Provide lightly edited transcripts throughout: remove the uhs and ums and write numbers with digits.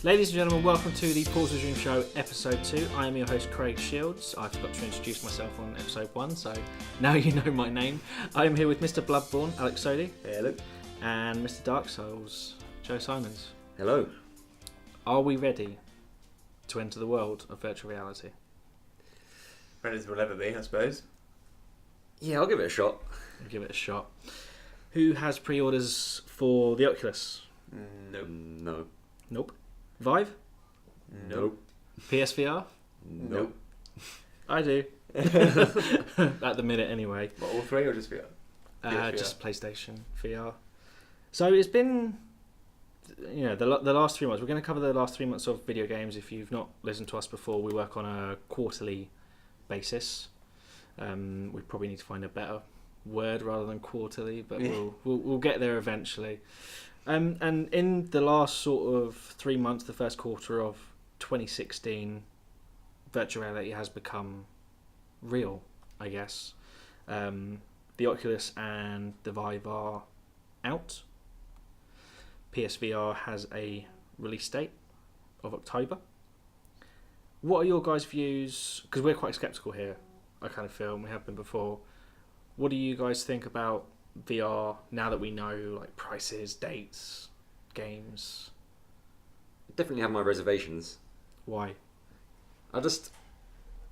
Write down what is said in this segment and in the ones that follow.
Ladies and gentlemen, welcome to the Pause Resume Show, Episode 2. I am your host, Craig Shields. I forgot to introduce myself on Episode 1, so now you know my name. I am here with Mr. Bloodborne, Alex Sodi. Hello. And Mr. Dark Souls, Joe Simons. Hello. Are we ready to enter the world of virtual reality? Ready as we'll ever be, I suppose. Yeah, I'll give it a shot. We'll give it a shot. Who has pre-orders for the Oculus? Nope. No. Nope. Vive? Nope. PSVR? Nope. I do. At the minute, anyway. What, all three or just VR? PSVR. Just PlayStation VR. So it's been, the last 3 months. We're going to cover the last 3 months of video games. If you've not listened to us before, we work on a quarterly basis. We probably need to find a better word rather than quarterly, but we'll get there eventually. And in the last sort of 3 months, the first quarter of 2016, virtual reality has become real, I guess. The Oculus and the Vive are out. PSVR has a release date of October. What are your guys' views? Because we're quite sceptical here, I kind of feel, and we have been before. What do you guys think about VR now that we know like prices, dates, games? Definitely have my reservations. Why?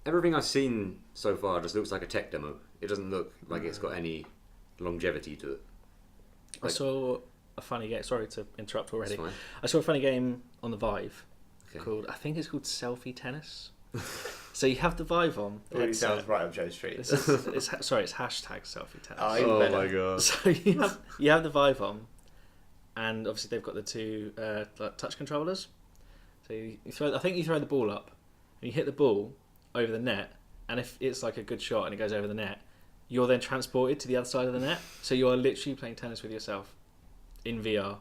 Everything I've seen so far just looks like a tech demo. It doesn't look like it's got any longevity to it. I saw a funny game. Sorry to interrupt already. It's fine. I saw a funny game on the Vive Okay. called, I think it's called Selfie Tennis. So you have the Vive on. It really sounds right up Joe Street. It's hashtag Selfie Tennis. Oh, even better. my god. So you have the Vive on, and obviously they've got the two like touch controllers. So you throw the ball up, and you hit the ball over the net, and if it's like a good shot and it goes over the net, you're then transported to the other side of the net. So you are literally playing tennis with yourself in VR.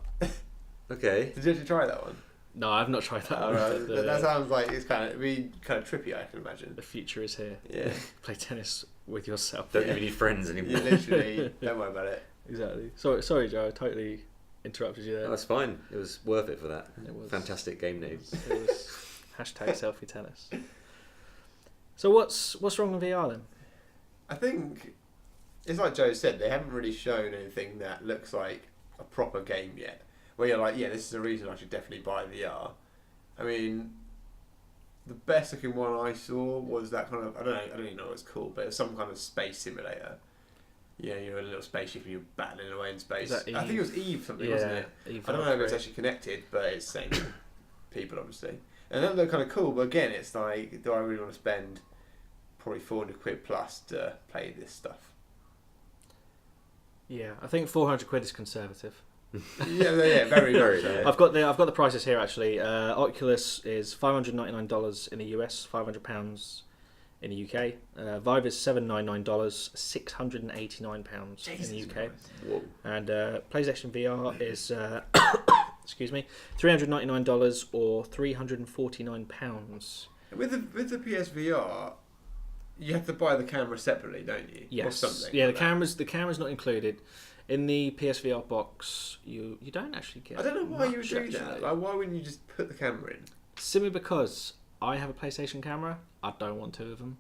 Okay. Did you actually try that one? No, I've not tried that one. Right. But That sounds like it's kind of trippy, I can imagine. the future is here. Yeah. Play tennis with yourself. Don't even need friends anymore. You literally, don't worry about it. Exactly. Sorry, Joe. I totally interrupted you there. No, that's fine. It was worth it for that. It was. Fantastic game name. It was hashtag Selfie Tennis. So what's wrong with VR then? I think it's like Joe said, they haven't really shown anything that looks like a proper game yet. Where you're like, yeah, this is a reason I should definitely buy VR. I mean, the best looking one I saw was that kind of, I don't even know what it's called, but it's some kind of space simulator. Yeah, you're in a little spaceship and you're battling away in space. Is that I think it was Eve something, Yeah, wasn't it? Eve I don't know if it's Valkyrie. actually connected, but it's the same people, obviously. And that looked kind of cool, but again, it's like, do I really want to spend probably 400 quid plus to play this stuff? Yeah, I think 400 quid is conservative. Yeah, very, very. Yeah. I've got the prices here actually. Oculus is $599 in the US, £500 in the UK. Vive is $799, £689 in the UK. Whoa. And PlayStation VR is excuse me, $399 or £349. With the PSVR, you have to buy the camera separately, don't you? Yes. Or something. Yeah, like the camera's not included. In the PSVR box, you don't actually get. that. I don't know why you would much, do actually. that. Like, why wouldn't you just put the camera in? Simply because I have a PlayStation camera. I don't want two of them.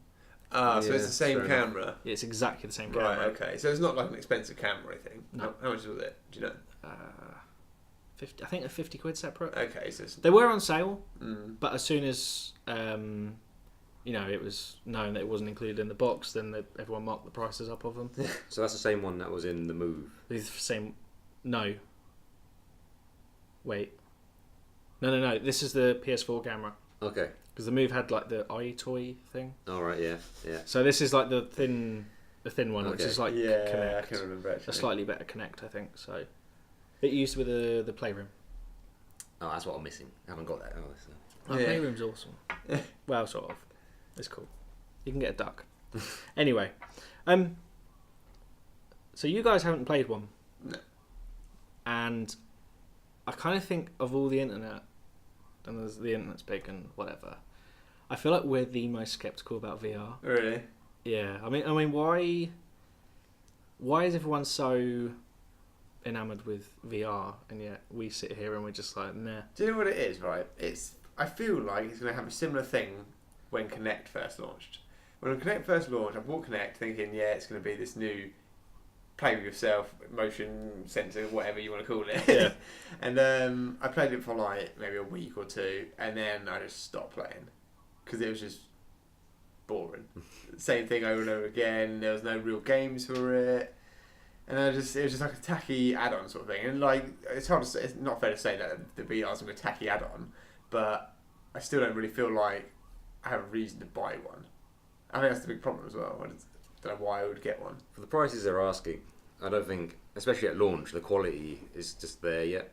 Ah, so Yeah, it's the same fair enough. camera. It's exactly the same Right, camera. okay. So it's not like an expensive camera or anything. No. How much was it? Do you know? 50. I think they're 50 quid separate. Okay, so it's... They were on sale, Mm. but as soon as it was known that it wasn't included in the box, then everyone marked the prices up of them. So that's the same one that was in the Move. These are the same. No. Wait. No. This is the PS4 camera Okay. because the Move had like the iToy thing. All right. Yeah. Yeah. So this is like the thin one, which Okay. is like Yeah, Connect. I can remember actually. A slightly better Connect, I think. So it used with the Playroom. Oh, that's what I'm missing. I haven't got that. Oh, so. Oh, Yeah. Playroom's awesome. Well, sort of. It's cool. You can get a duck. Anyway, so you guys haven't played one. No. And I kind of think of all the internet, and the internet's big and whatever. I feel like we're the most skeptical about VR. Really? Yeah, I mean, why is everyone so enamoured with VR, and yet we sit here and we're just like, nah. Do you know what it is, right? I feel like it's going to have a similar thing when Kinect first launched. When Kinect first launched, I bought Kinect thinking, yeah, it's going to be this new play with yourself, motion sensor, whatever you want to call it. Yeah. And I played it for like maybe a week or two, and then I just stopped playing because it was just boring. Same thing over and over again. There was no real games for it, and it was just like a tacky add-on sort of thing. And like, it's hard to say, it's not fair to say that the VR is a tacky add-on, but I still don't really feel like I have a reason to buy one. I think that's the big problem as well. I just don't know why I would get one. For the prices they're asking, I don't think, especially at launch, the quality is just there yet.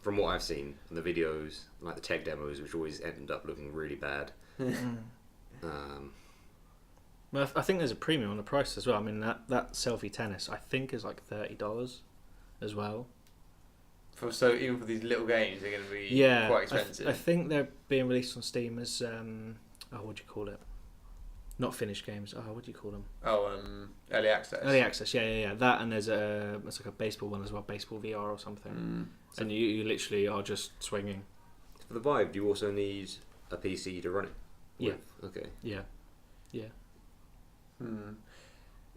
From what I've seen in the videos, like the tech demos, which always end up looking really bad. Well, I think there's a premium on the price as well. I mean, that selfie tennis, I think, is like $30 as well. So even for these little games, they're going to be quite expensive. I think they're being released on Steam as what do you call it? Not finished games. What do you call them? Early access. Early access. Yeah. That, and there's it's like a baseball one as well, baseball VR or something. And you literally are just swinging. For the Vive, do you also need a PC to run it? Yeah. Okay. Yeah.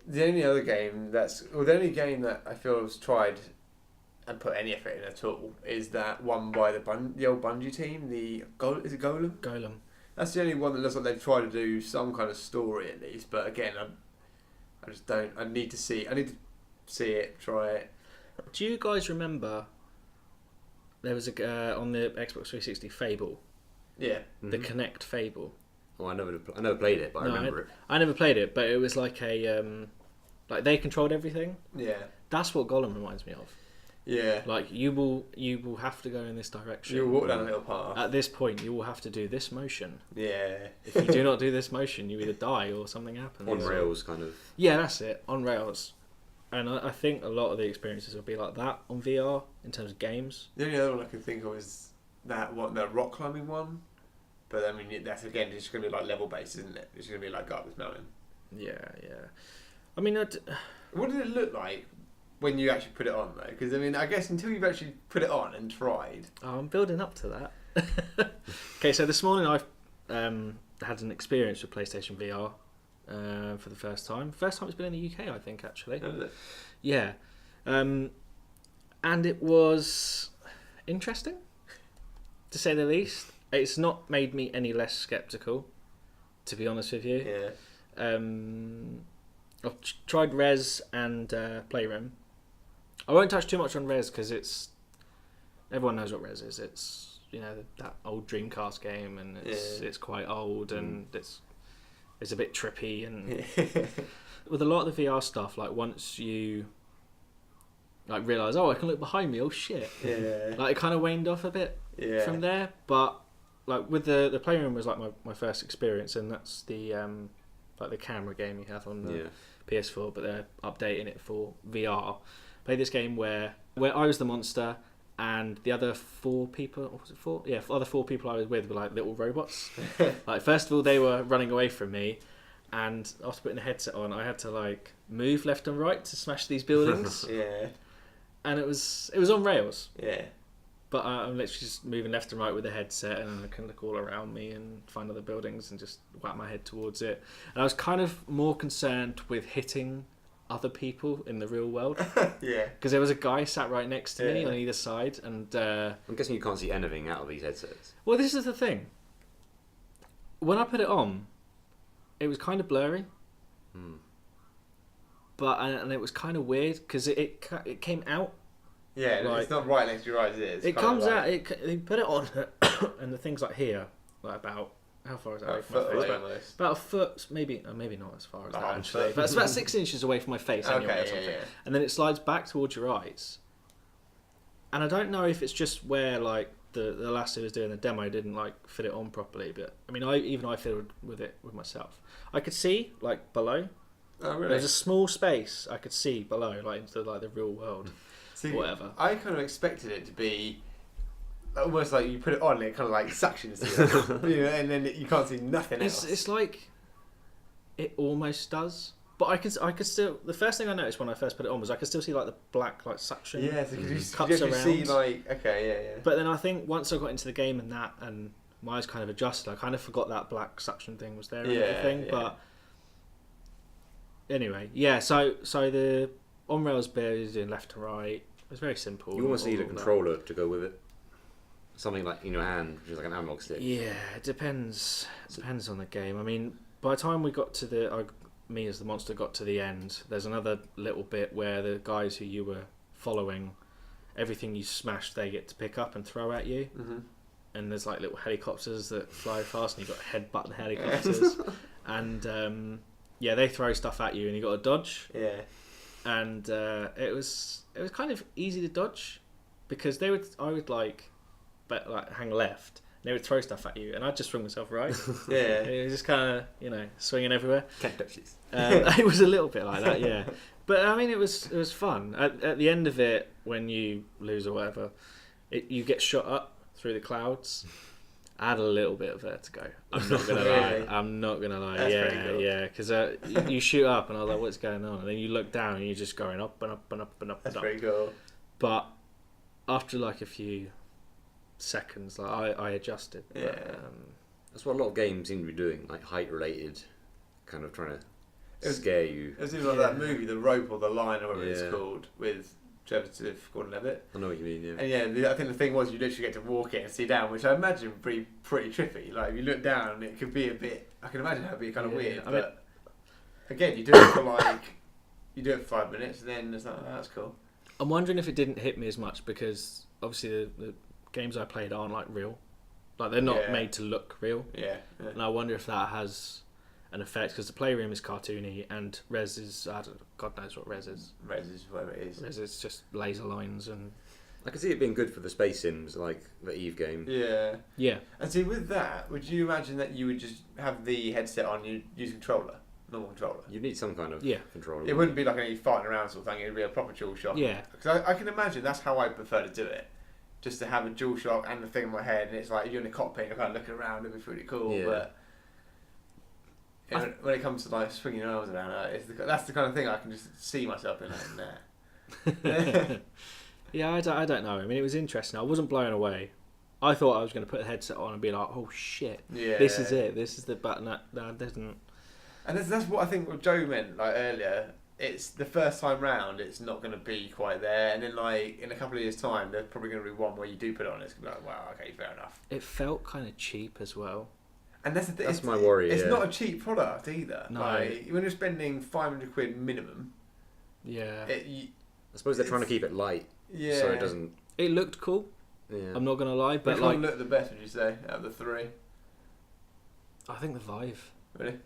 The only other game the only game that I feel has tried and put any effort in at all is that one by the old Bungie team. Is it Golem? Golem. That's the only one that looks like they've tried to do some kind of story at least. But again, I just don't. I need to see it, try it. Do you guys remember? There was on the Xbox 360 Fable. Yeah. The Kinect Fable. Oh, I never played it, but I remember it. I never played it, but it was like like they controlled everything. Yeah. That's what Golem reminds me of. Yeah. Like you will have to go in this direction. You'll walk down a little path. At this point, you will have to do this motion. Yeah. If you do not do this motion, you either die or something happens. On rails, kind of. Yeah, that's it. On rails. And I think a lot of the experiences will be like that on VR in terms of games. The only other one I can think of is that rock climbing one. But I mean, that's again just going to be like level based, isn't it? It's going to be like go up this mountain. Yeah. I mean, what did it look like when you actually put it on though? Because I mean, I guess until you've actually put it on and tried. Oh, I'm building up to that. Okay, so this morning I've had an experience with PlayStation VR for the first time. First time it's been in the UK, I think, actually. Is it? Yeah. And it was interesting, to say the least. It's not made me any less sceptical, to be honest with you. Yeah. I've tried Res and Playroom. I won't touch too much on Res because everyone knows what Res is. It's that old Dreamcast game, and it's quite old and it's a bit trippy, and with a lot of the VR stuff, like once you like realise, I can look behind me, oh shit. Yeah. Like it kind of waned off a bit from there, but like with the Playroom was like my first experience, and that's the like the camera game you have on the PS4, but they're updating it for VR. Played this game where I was the monster, and the other 4 people, or was it 4? Yeah, other 4 people I was with were like little robots. Like first of all, they were running away from me, and after putting a headset on, I had to like move left and right to smash these buildings. Yeah. And it was on rails. Yeah. But I'm literally just moving left and right with the headset, and I can look all around me and find other buildings and just whack my head towards it. And I was kind of more concerned with hitting other people in the real world. Yeah. Because there was a guy sat right next to me on either side, and I'm guessing you can't see anything out of these headsets. well, this is the thing. When I put it on, it was kind of blurry. But and it was kind of weird because it came out. Yeah, like, it's not right next to your eyes, is it? It comes out. They put it on, and the thing's like here, like about how far is that away from my face? Almost. About a foot, maybe not as far as that Like actually. foot. But it's about 6 inches away from my face anyway, or something. Yeah. And then it slides back towards your eyes. And I don't know if it's just where like the last who was doing the demo didn't like fit it on properly, but I mean, I fiddled with it with myself. I could see like below. Oh really? There's a small space I could see below, like into like the real world. See, whatever. I kind of expected it to be almost like you put it on and it kind of like suctions you, and then you can't see nothing else. It's like it almost does. But I could still. The first thing I noticed when I first put it on was I could still see like the black like suction. Yeah, so you Cups actually see around. like okay, yeah. But then I think once I got into the game and my eyes kind of adjusted, I kind of forgot that black suction thing was there and everything. Yeah. But anyway, yeah. So the on rails bit is doing left to right. It was very simple. You almost need a all that. controller to go with it. Something like in your hand, which is like an analog stick. Yeah, it depends. Depends on the game. I mean, by the time we got to me as the monster got to the end, there's another little bit where the guys who you were following, everything you smash, they get to pick up and throw at you. Mm-hmm. And there's like little helicopters that fly past, and you got headbutt the helicopters, and yeah, they throw stuff at you, and you got to dodge. Yeah. And it was kind of easy to dodge because I would like hang left. They would throw stuff at you, and I'd just swing myself right. Yeah. It was just kind of swinging everywhere. Can't touch these. It was a little bit like that, yeah. But I mean, it was fun. At the end of it, when you lose or whatever, you get shot up through the clouds. I had a little bit of vertigo. I'm not gonna lie. Really? I'm not gonna lie. That's yeah, pretty cool. yeah. Because you shoot up, and I was like, "What's going on?" And then you look down, and you're just going up and up and up and up That's and up. pretty cool. But after like a few seconds, like I adjusted. Yeah. But, That's what a lot of games seem to be doing, like height related, kind of trying It to was- scare you. It was even like that movie, The Rope or The Line, or whatever Yeah. it's called, with Joseph Gordon-Levitt. I know what you mean. Yeah. And yeah, I think the thing was you literally get to walk it and see down, which I imagine would be pretty trippy. Like if you look down, it could be a bit. I can imagine that'd be kind of Yeah, weird. I mean- But again, you do it for you do it for 5 minutes, and then it's like, oh, that's cool. I'm wondering if it didn't hit me as much because obviously the games I played aren't like real, like they're not Yeah. made to look real, Yeah. and I wonder if that has an effect because the Playroom is cartoony and Res is God knows what Res is. Res is whatever it is. Res is just laser lines and I can see it being good for the space sims, like the Eve game. Yeah. yeah. And see, with that, would you imagine that you would just have the headset on, you use a controller, normal controller? You need some kind of Yeah. controller. It wouldn't be like any fighting around sort of thing. It'd be a proper DualShock. Yeah. Because I can imagine that's how I prefer to do it. Just to have a DualShock and the thing in my head, and it's like you're in a cockpit, you're kind of looking around, it'd be pretty cool. Yeah. But you know, when it comes to like swinging your arms around, that's the kind of thing I can just see myself in. There. Yeah, I don't know. I mean, it was interesting. I wasn't blown away. I thought I was going to put the headset on and be like, "Oh shit, Yeah. this is it. This is the button." No, it didn't. And that's what I think what Joe meant like earlier. It's the first time round, it's not going to be quite there, and then like in a couple of years' time, there's probably going to be one where you do put it on. It's going to be like, wow, okay, fair enough. It felt kind of cheap as well. And that's the thing. That's my worry. It's yeah. not a cheap product either. No. Like, when you're spending £500 minimum, Yeah, I suppose they're trying to keep it light, yeah. so it doesn't. it looked cool. Yeah. I'm not gonna lie, But but which like, one looked the best, would you say, out of the three? I think the Vive, Really?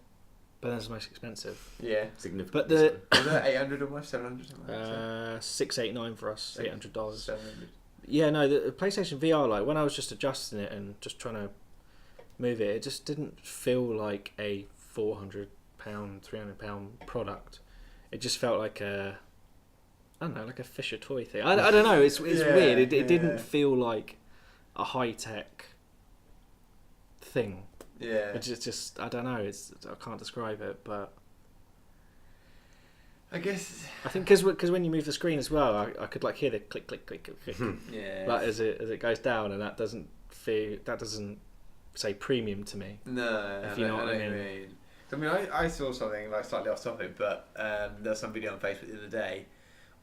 but that's the most expensive. Yeah. Significant. But the Was that 800 almost? 700? Something like that? $689 for us, $800. 700. Yeah, no, the PlayStation VR, like when I was just adjusting it and just trying to move it, it just didn't feel like a £400, £300 product. It just felt like I don't know, like a Fisher toy thing. I don't know. It's Yeah, weird. It yeah. didn't feel like a high tech thing. Yeah. It's just I don't know. I can't describe it, but I guess. I think because when you move the screen as well, I could like hear the click click click click click Yeah. like as it goes down, and that doesn't say premium to me. No, If you know what I mean. I mean, I saw something like slightly off topic, but there was some video on Facebook the other day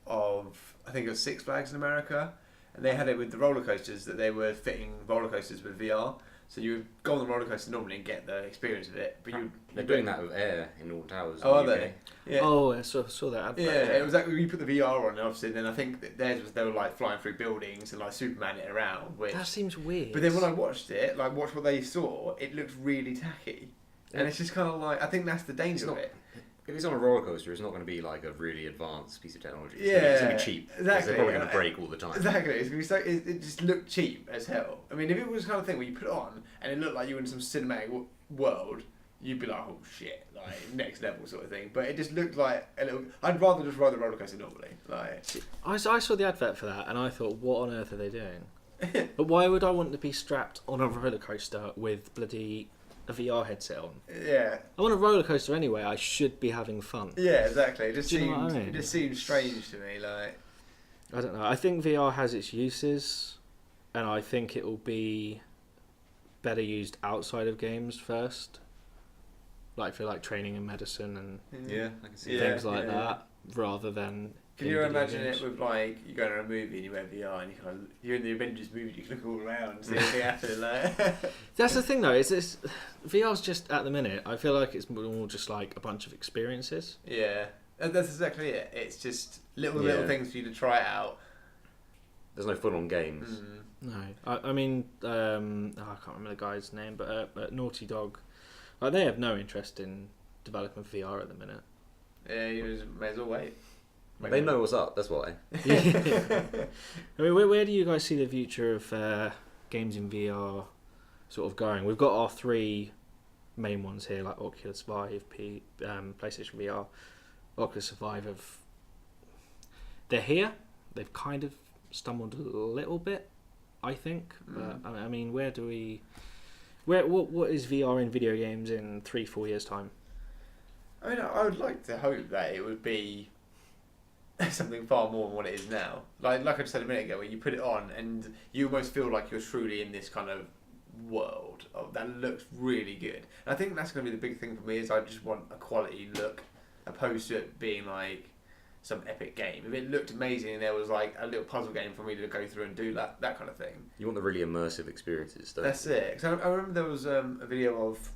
of, I think it was Six Flags in America, and they had it with the roller coasters that they were fitting roller coasters with VR. So you would go on the roller coaster normally and get the experience of it, but They're doing that with Air in all towers. Oh, are in the they? UK. Yeah. Oh, I saw that advert. Yeah, it was like you put the VR on, obviously. Then I think that theirs was they were like flying through buildings and like Superman it around. Which, That seems weird. but then when I watched it, like watched what they saw, it looked really tacky, and it's just kind of like I think that's the danger of it. If it's on a roller coaster, it's not going to be like a really advanced piece of technology. Yeah, It's going to be cheap. 'Cause exactly. They're probably going to break all the time. Exactly, it's gonna be so. It just looked cheap as hell. I mean, if it was the kind of thing where you put it on and it looked like you were in some cinematic world, you'd be like, oh shit, like next level sort of thing. But it just looked like a little. I'd rather just ride the roller coaster normally. Like, I saw the advert for that, and I thought, what on earth are they doing? But why would I want to be strapped on a roller coaster with bloody a VR headset on. Yeah. I'm on a roller coaster anyway. I should be having fun. Yeah, exactly. It just Do you know seemed what I mean? it just seemed strange to me. Like, I don't know. I think VR has its uses, and I think it will be better used outside of games first, like for like training and medicine and Yeah, I can see Yeah, things like yeah. that, rather than. can in you video imagine games. it with like you go to a movie and you wear VR and you're in the Avengers movie, you can look all around, see anything happening. Like, That's the thing, though. It's VR's just at the minute. I feel like it's more just like a bunch of experiences. yeah, and that's exactly it. It's just little Yeah. things for you to try out. There's no full-on games. Mm. No, I mean, I can't remember the guy's name, but Naughty Dog, like they have no interest in developing VR at the minute. Yeah, you may as well wait. They know what's up. That's why. I mean, where do you guys see the future of games in VR sort of going? We've got our three main ones here, like Oculus Vive, PlayStation VR, Oculus Vive. They're here. They've kind of stumbled a little bit, I think. But I mean, where do we? What is VR in video games in 3-4 years time? I mean, I would like to hope that it would be something far more than what it is now. Like I just said a minute ago, where you put it on and you almost feel like you're truly in this kind of world that looks really good. And I think that's going to be the big thing for me, is I just want a quality look, opposed to it being like some epic game. If it looked amazing and there was like a little puzzle game for me to go through and do that kind of thing. You want the really immersive experiences, don't That's it. 'Cause I remember there was a video of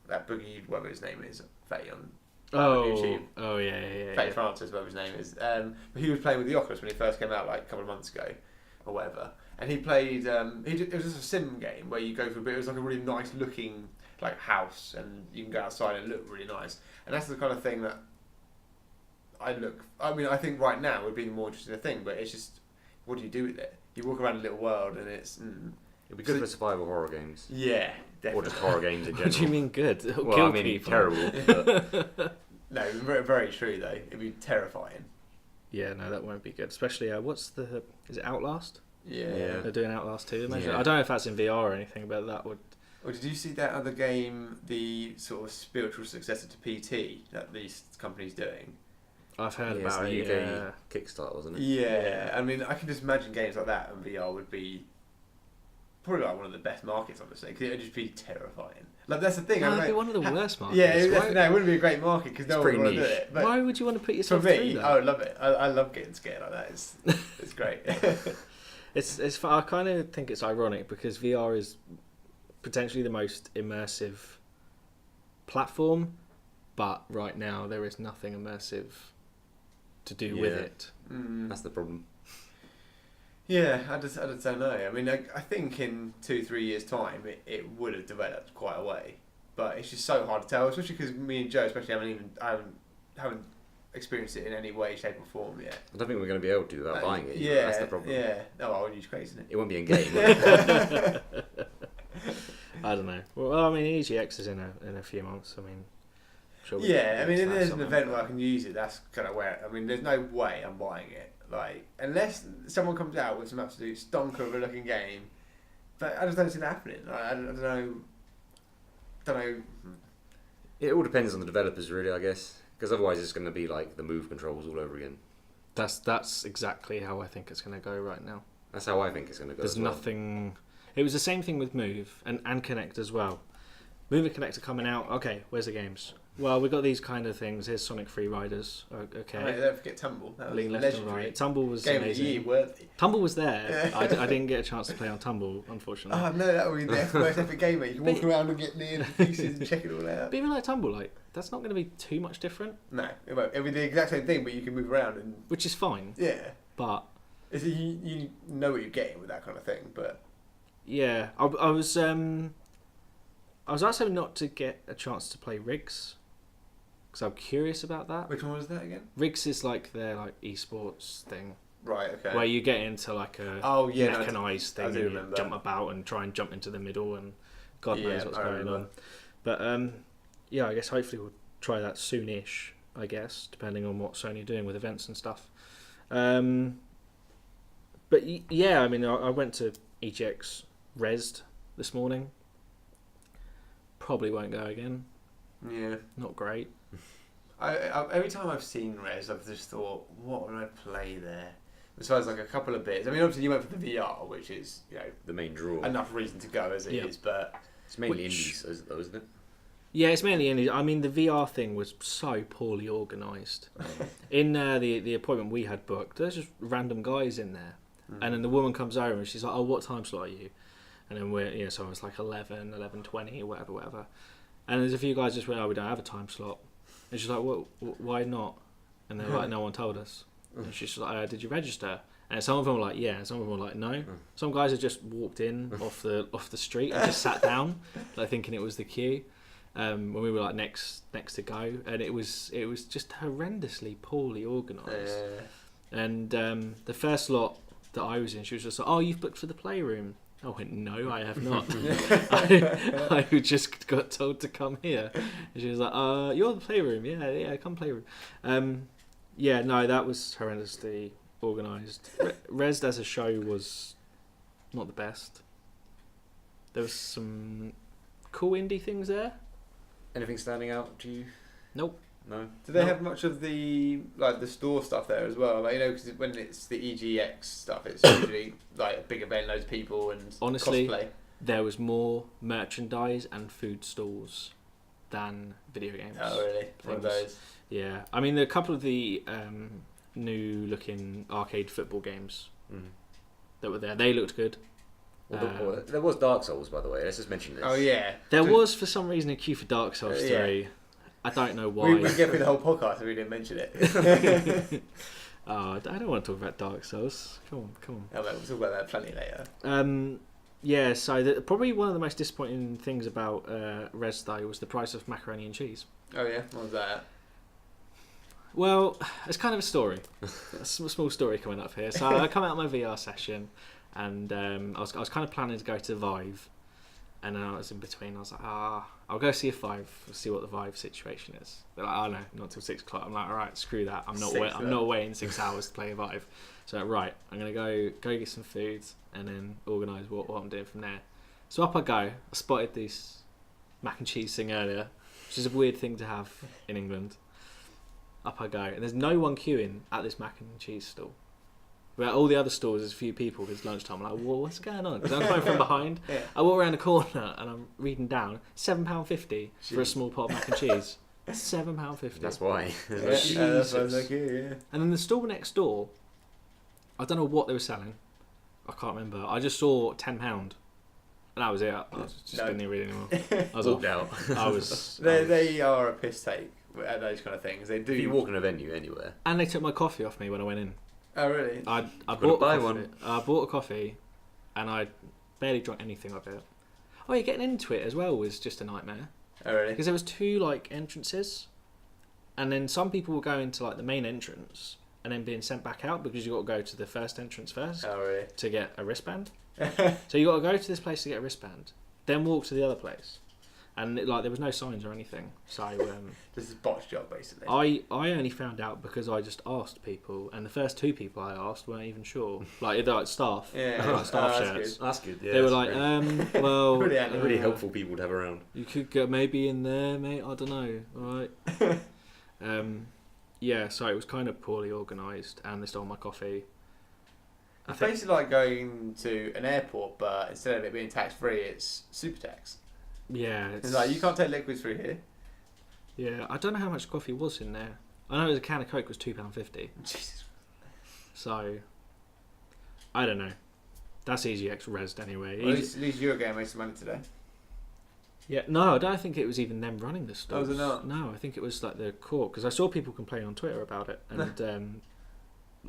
that Boogie, whatever his name is, Fatty on YouTube. Oh yeah. Fatty Francis, whatever his name is. But he was playing with the Oculus when he first came out, like a couple of months ago, or whatever. And he played. It was just a sim game where you go through, but it was like a really nice looking like house, and you can go outside and look really nice. And that's the kind of thing that I think right now would be the more interesting thing. But it's just, what do you do with it? You walk around a little world, and it's. It'd be good for survival horror games. Yeah, Or definitely. just horror games in general. What do you mean good? It'll Well, kill I mean, people. terrible. But No, very, very true though. It'd be terrifying. Yeah, no, that won't be good. Especially, is it Outlast? Yeah. They're doing Outlast 2. Imagine. Yeah. I don't know if that's in VR or anything, but that would. Or did you see that other game, the sort of spiritual successor to PT that these companies doing? I've heard yeah, it's about the it. UK Yeah. Kickstarter, wasn't it? Yeah, I mean, I can just imagine games like that and VR would be probably like one of the best markets, honestly, because it would just be terrifying. Like, that's the thing. No, I that'd be mean, one of the worst markets. yeah, it Why, wouldn't be a great market because no It's one would want pretty to do niche. it. But why would you want to put for yourself me, through that? I would love it. I love getting scared like that. It's great. It's. I kind of think it's ironic because VR is potentially the most immersive platform, but right now there is nothing immersive to do with Yeah. it. That's the problem. Yeah, I just don't know. I mean, I think in 2-3 years' time, it would have developed quite a way, but it's just so hard to tell, especially because me and Joe, especially, haven't experienced it in any way, shape, or form yet. I don't think we're going to be able to without buying it. Yeah, That's the problem. Yeah. Oh, I wouldn't use crazy, isn't it? It won't be in game. I don't know. Well, I mean, EGX is in a few months. I mean, sure. Yeah, I mean, if have there's an something. event where I can use it, that's kind of where. I mean, there's no way I'm buying it. Like, unless someone comes out with some absolute stonker of a looking game, but I just don't see that happening. I don't know. It all depends on the developers, really, I guess. Because otherwise, it's going to be like the Move controls all over again. That's exactly how I think it's going to go right now. That's how I think it's going to go. There's as well. nothing. It was the same thing with Move and Kinect as well. Move and Kinect are coming out. Okay, where's the games? Well, we've got these kind of things. Here's Sonic Free Riders. Okay. Mate, don't forget Tumble. That was Lean left and legendary. right. Tumble was Game of the amazing. year worthy. Tumble was there. I didn't get a chance to play on Tumble, unfortunately. Oh no, that would be the most epic game, mate. You can walk But- around and get near the pieces and check it all out. But even like Tumble, like that's not going to be too much different, No, it won't. It'll be the exact same thing, but you can move around and which is fine. yeah. But You know what you're getting with that kind of thing, but yeah, I was also not to get a chance to play Rigs because I'm curious about that. which one was that again? Rigs is like their like esports thing Right. Okay. where you get into like a Oh yeah, no, mechanized I thing do and you remember. jump about and try and jump into the middle and God knows Yeah, what's I going remember. on. But yeah, I guess hopefully we'll try that soonish. I guess depending on what Sony are doing with events and stuff. But yeah, I mean, I went to EGX Resd this morning. Probably won't go again. Yeah. Not great. I every time I've seen Res, I've just thought, what would I play there? Besides like a couple of bits. I mean, obviously you went for the VR, which is, you know, The main draw. enough reason to go as it is. But It's mainly Which- indies, though, isn't it? Yeah, it's mainly indie. I mean, the VR thing was so poorly organised. In the appointment we had booked, there's just random guys in there. And then the woman comes over and she's like, "Oh, what time slot are you?" And then we're, you know, so it's like 11, 11:20 or whatever. And there's a few guys just went, "Oh, we don't have a time slot." And she's like, "Well, why not?" And they're like, "No one told us." And she's like, "Did you register?" And some of them were like, "Yeah," and some of them were like, "No." Some guys had just walked in off the street and just sat down, like thinking it was the queue. When we were like next to go, and it was just horrendously poorly organised. And the first lot that I was in, she was just like, "Oh, you've booked for the playroom." I went, "No, I have not. I just got told to come here." And she was like, "You're the playroom, yeah, come playroom." Yeah, no, that was horrendously organised. Res as a show was not the best. There was some cool indie things there. Anything standing out to you? Nope. No? do they No. have much of the like the store stuff there as well? Like, you know, because when it's the EGX stuff, it's usually like a big event, loads of people and Honestly, cosplay. There was more merchandise and food stalls than video games. Oh, really? One of Things. those. Yeah, I mean, a couple of the new-looking arcade football games that were there, they looked good. There was Dark Souls, by the way. Let's just mention this. Oh yeah. There was, for some reason, a queue for Dark Souls 3. Yeah. I don't know why. We get through the whole podcast and we didn't mention it. I don't want to talk about Dark Souls. Come on. Oh, well, we'll talk about that plenty later. Yeah, so probably one of the most disappointing things about Res, though, was the price of macaroni and cheese. Oh yeah, what was that? Well, it's kind of a story. A small story coming up here. So I come out of my VR session, and I was kind of planning to go to Vive, and then I was in between. I was like, I'll go see a Vive, see what the Vive situation is. They're like, "Oh no, not till 6 o'clock." I'm like, "All right, screw that. I'm not waiting 6 hours to play a Vive." So right, I'm gonna go get some food and then organise what I'm doing from there. So up I go. I spotted this mac and cheese thing earlier, which is a weird thing to have in England. Up I go, and there's no one queuing at this mac and cheese stall. But at all the other stalls, there's a few people because it's lunchtime. I'm like, "Well, what's going on?" Because I'm coming from behind. Yeah. I walk around the corner and I'm reading down £7.50 for a small pot of mac and cheese. £7.50. That's why. Yeah, that's why Jesus. it's like, yeah. And then the stall next door, I don't know what they were selling. I can't remember. I just saw £10, and that was it. I just No. didn't even read anymore. I was Walked off. out. I was. They are a piss take at those kind of things. They do. If you walk in a venue anywhere, And they took my coffee off me when I went in. Oh really? I Gotta bought buy a coffee. one. I bought a coffee, and I barely drank anything of it. Oh, yeah, getting into it as well was just a nightmare Oh really? because there was 2 like entrances, and then some people were going to like the main entrance and then being sent back out because you got to go to the first entrance first Oh really? to get a wristband. So you got to go to this place to get a wristband, then walk to the other place, and like there was no signs or anything. So This is bot's job basically. I only found out because I just asked people, and the first 2 people I asked weren't even sure. Like they're like staff, Yeah. like staff Oh, that's shirts. that's good. Yeah, They were that's like, really, well, Pretty handy. really helpful people to have around. you could go maybe in there, mate. I don't know. All right. Yeah, so it was kind of poorly organised, and they stole my coffee. It's basically like going to an airport, but instead of it being tax free, it's super tax. Yeah, It's like you can't take liquids through here. Yeah, I don't know how much coffee was in there. I know a can of Coke was £2.50. Jesus. So I don't know. That's EGX Resd anyway. Well, at least Eurogame made some money today. Yeah, no, I don't think it was even them running the Oh, stores. was it not? No, I think it was like the court, because I saw people complain on Twitter about it, and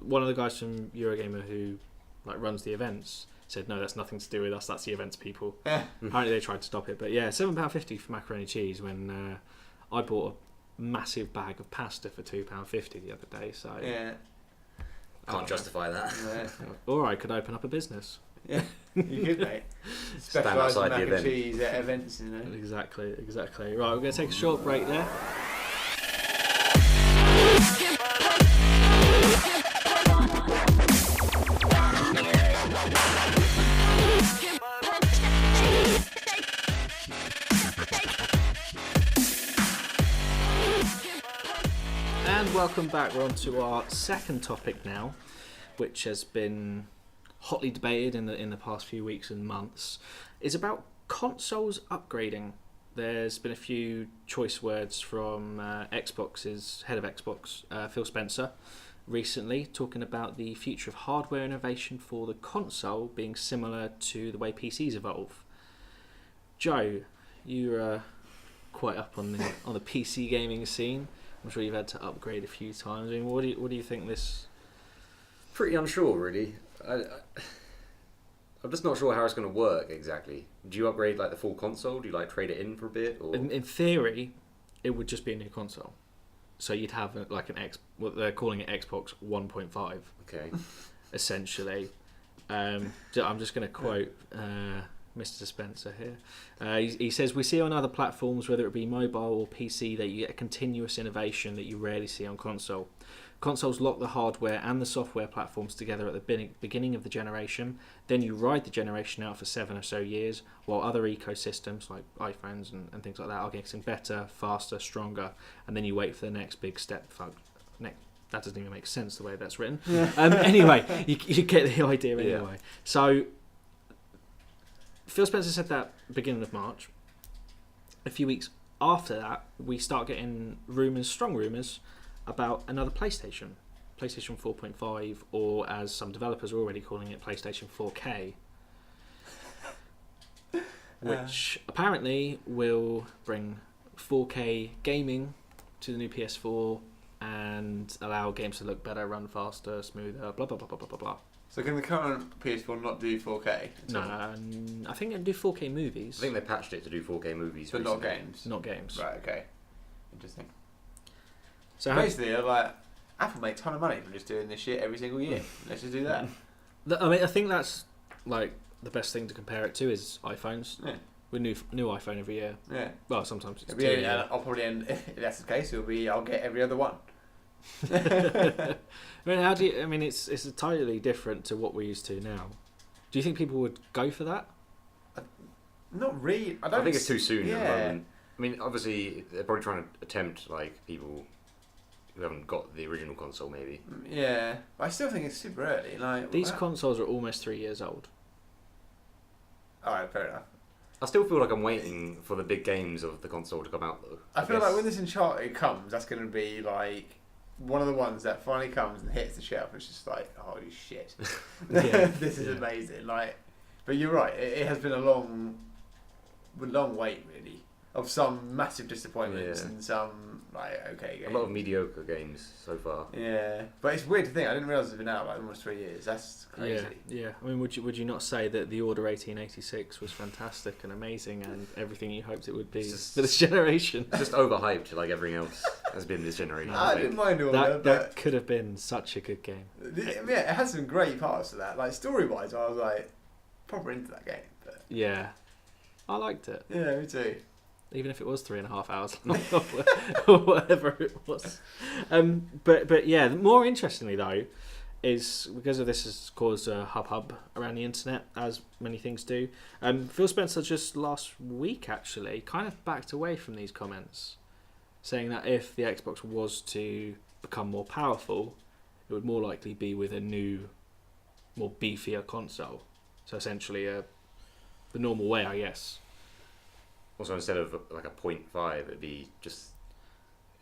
one of the guys from Eurogamer who like runs the events said, "No, that's nothing to do with us. That's the events people." Apparently, they tried to stop it, but yeah, £7.50 for macaroni and cheese when I bought a massive bag of pasta for £2.50 the other day. So Yeah. Can't justify that. Yeah. or I could open up a business. You could, mate. Stand Specialise in outside mac the and event. cheese at events, you know. Exactly. Right, we're going to take a short break there. And welcome back. We're on to our second topic now, which has been hotly debated in the past few weeks and months. It's about consoles upgrading. There's been a few choice words from Xbox's head of Xbox, Phil Spencer, recently talking about the future of hardware innovation for the console being similar to the way PCs evolve. Joe, you're quite up on the PC gaming scene. I'm sure you've had to upgrade a few times. I mean, what do you think this? Pretty unsure, really. I'm just not sure how it's going to work exactly. Do you upgrade like the full console? Do you like trade it in for a bit? Or In theory, it would just be a new console. So you'd have like what they're calling it Xbox 1.5, okay, essentially. I'm just going to quote Mr. Spencer here. He says, "We see on other platforms, whether it be mobile or PC, that you get a continuous innovation that you rarely see on console. Consoles lock the hardware and the software platforms together at the beginning of the generation. Then you ride the generation out for 7 or so years, while other ecosystems like iPhones and things like that are getting better, faster, stronger, and then you wait for the next big step." That doesn't even make sense the way that's written. Anyway, you get the idea anyway. Yeah. So Phil Spencer said that beginning of March. A few weeks after that, we start getting strong rumours, about another PlayStation 4.5, or as some developers are already calling it, PlayStation 4K, which apparently will bring 4K gaming to the new PS4 and allow games to look better, run faster, smoother, blah blah blah blah blah blah blah. So can the current PS4 not do 4K? No, I think it'll do 4K movies. I think they patched it to do 4K movies, But recently. not games. Not games. Right. Okay. Interesting. So Basically, they're like, Apple make a ton of money from just doing this shit every single year. Let's just do that. I think that's like the best thing to compare it to is iPhones. Yeah. With new iPhone every year. Yeah. Well, sometimes it's It'll 2 be, a year. I'll probably end. If that's the case, I'll get every other one. I mean, it's totally different to what we're used to now. Do you think people would go for that? Not really. I think it's too soon at the Yeah. moment. I mean, obviously, they're probably trying to attempt like people who haven't got the original console, maybe. Yeah. But I still think it's super early. Like These consoles are almost 3 years old. Alright, fair enough. I still feel like I'm waiting for the big games of the console to come out, though. I feel guess. like when this Uncharted comes, that's going to be like one of the ones that finally comes and hits the shelf. It's just like, holy shit, Yeah, this is yeah. amazing. Like, but you're right. It has been a long wait, really, of some massive disappointments Yeah. and some like okay games. A lot of mediocre games so far. Yeah, but it's weird to think. I didn't realise it's been out like almost 3 years. That's crazy. Yeah. I mean, would you not say that the Order 1886 was fantastic and amazing and everything you hoped it would be Just- for this generation? It's just overhyped like everything else has been this generation. I didn't mind all that, That could have been such a good game. but yeah, it had some great parts to that. Like story wise, I was like proper into that game. But Yeah, I liked it, yeah, me too. even if it was 3.5 hours long or whatever it was. But yeah, more interestingly though, is because of this has caused a hubbub around the internet, as many things do. Phil Spencer just last week actually kind of backed away from these comments, saying that if the Xbox was to become more powerful, it would more likely be with a new, more beefier console. So essentially the normal way, I guess. Also, instead of like a 0.5, it'd be just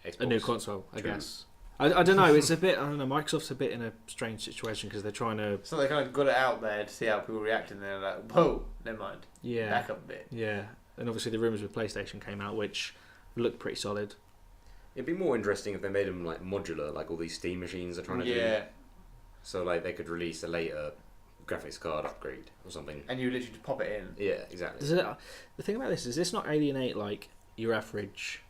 Xbox. A new console, I True. guess. I don't know. It's a bit. I don't know. Microsoft's a bit in a strange situation because they're trying to. So they kind of got it out there to see how people react, and they're like, "Whoa, never mind, Yeah. back up a bit." Yeah. And obviously the rumours with PlayStation came out, which looked pretty solid. It'd be more interesting if they made them like modular, like all these Steam machines are trying to do. Yeah, So like they could release a later graphics card upgrade or something. and you literally just pop it in. Yeah, exactly. Does it, the thing about this is this not alienate like your average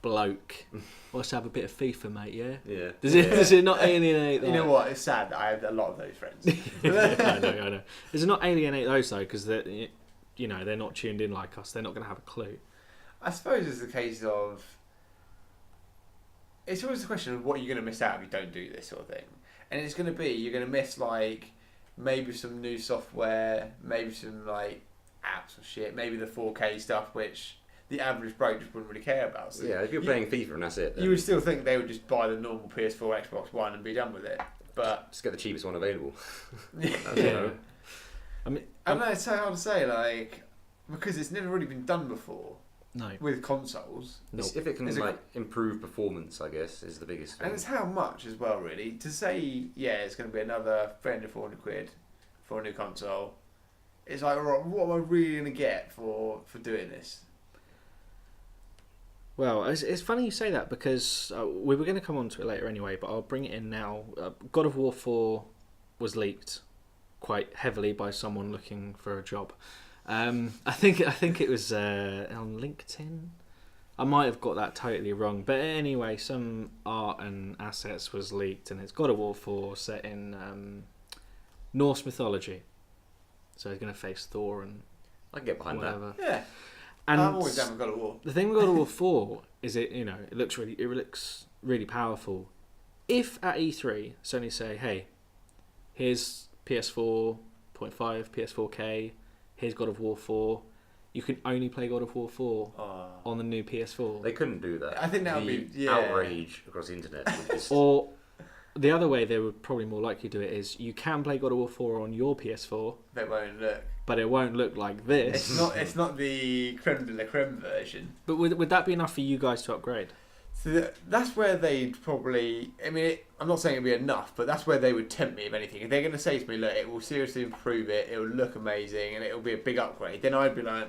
bloke wants to have a bit of FIFA, mate? Yeah. Yeah. Does it not alienate? You Like, know what? It's sad that I have a lot of those friends. I know. Does it not alienate those though? Because they're not tuned in like us. They're not going to have a clue. I suppose it's a case of. It's always a question of what you're going to miss out if you don't do this sort of thing, and it's going to be you're going to miss like maybe some new software, maybe some like apps or shit, maybe the 4K stuff, which the average bloke just wouldn't really care about. So Yeah, if you're playing FIFA and that's it, then you would still think they would just buy the normal PS4, Xbox One and be done with it. But just get the cheapest one available. Yeah. I mean, I don't know, it's so hard to say, like, because it's never really been done before no. with consoles. It's if it can Is it- like improve performance, I guess, is the biggest thing. And it's how much as well, really. To say, yeah, it's going to be another 300, 400 quid for a new console, it's like, right, what am I really going to get for doing this? Well, it's funny you say that because we were going to come on to it later anyway, but I'll bring it in now. God of War 4 was leaked quite heavily by someone looking for a job. I think it was on LinkedIn. I might have got that totally wrong, but anyway, some art and assets was leaked, and it's God of War 4 set in Norse mythology. So he's going to face Thor and I can get behind whatever. Yeah, And I'm always down with God of War. the thing with God of War 4 is it looks really powerful. If at E3 Sony say, hey, here's PS4.5, PS4K, here's God of War 4, you can only play God of War 4 on the new PS4. that. They couldn't do that. I think that would The be- yeah. outrage across the internet. Would just, Or the other way they would probably more likely do it is you can play God of War 4 on your PS4, They won't look. but it won't look like this. It's not the creme de la creme version. But would that be enough for you guys to upgrade? So that's where they'd probably. I mean, I'm not saying it'd be enough, but that's where they would tempt me. If anything, if they're going to say to me, "Look, it will seriously improve it. It will look amazing, and it will be a big upgrade," then I'd be like,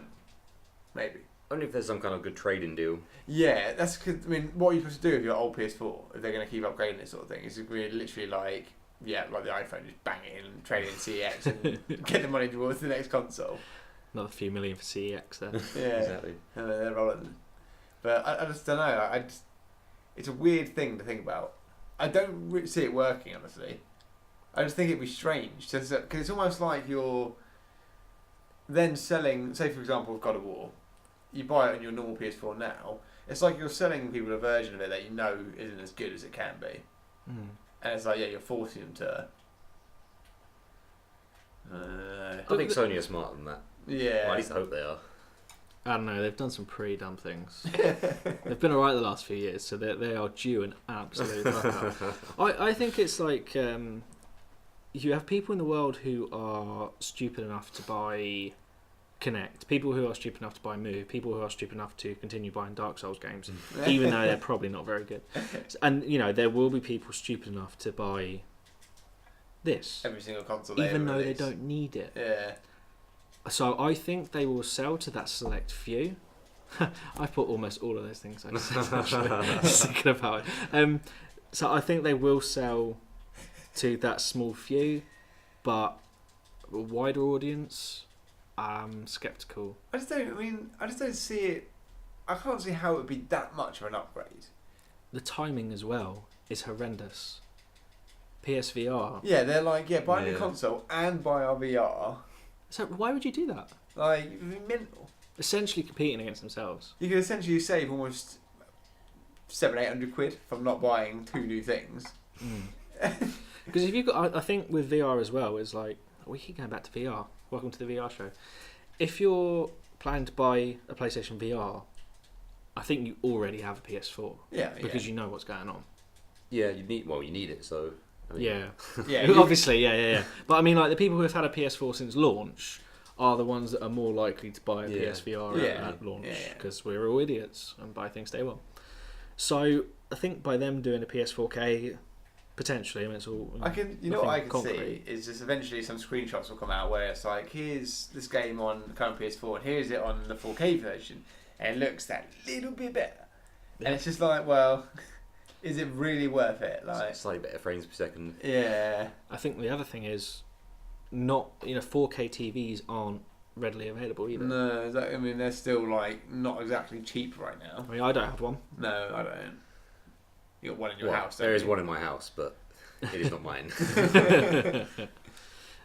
maybe. only if there's some kind of good trading deal. Yeah, that's because I mean, what are you supposed to do with your old PS4 if they're going to keep upgrading this sort of thing? It's literally like, yeah, like the iPhone, just bang it in, trade it in CX, and get the money towards the next console. Another few million for CEX there. Yeah, Exactly. and then they're rolling. But I just don't know. It's a weird thing to think about. I don't see it working, honestly. I just think it'd be strange because it's almost like you're then selling. Say, for example, with God of War, you buy it on your normal PS4 now. It's like you're selling people a version of it that you know isn't as good as it can be, Mm. and it's like, yeah, you're forcing them to. I think Sony are smarter than that. Yeah. Well, at least I hope they are. I don't know, they've done some pretty dumb things. They've been alright the last few years, so they are due an absolute fuck up. I think it's like you have people in the world who are stupid enough to buy Kinect, people who are stupid enough to buy Move, people who are stupid enough to continue buying Dark Souls games, even though they're probably not very good. And there will be people stupid enough to buy this, Every single console, even though they release. don't need it. Yeah. So I think they will sell to that select few. I put almost all of those things I said, actually. Thinking about it. So I think they will sell to that small few, but a wider audience, I'm sceptical. I just don't see it. I can't see how it would be that much of an upgrade. The timing as well is horrendous. PSVR. Yeah, they're like, buy a new Yeah. console and buy our VR. So why would you do that? Like, it'd be mental. Essentially competing against themselves. You could essentially save almost 700-800 quid from not buying two new things. Because if you got, I think with VR as well, it's like we keep going back to VR. Welcome to the VR show. If you're planning to buy a PlayStation VR, I think you already have a PS4 Yeah, because you know what's going on. Yeah, you need it. So I mean, Yeah, yeah. obviously, yeah. But I mean, like the people who have had a PS4 since launch are the ones that are more likely to buy a Yeah. PSVR Yeah. at launch Yeah. because we're all idiots and buy things day one. So I think by them doing a PS4K, potentially, I mean, it's all. I can, what I can concrete. see is just eventually some screenshots will come out where it's like, here's this game on the current PS4 and here's it on the 4K version, and it looks that little bit better. Yeah. And it's just like, well, is it really worth it? Like, slightly better frames per second. yeah, I think the other thing is, not 4K TVs aren't readily available either. no, I mean they're still like not exactly cheap right now. I mean, I don't have one. No, I don't. You got one in your Well, house. there don't is you? one in my house, but it is not mine.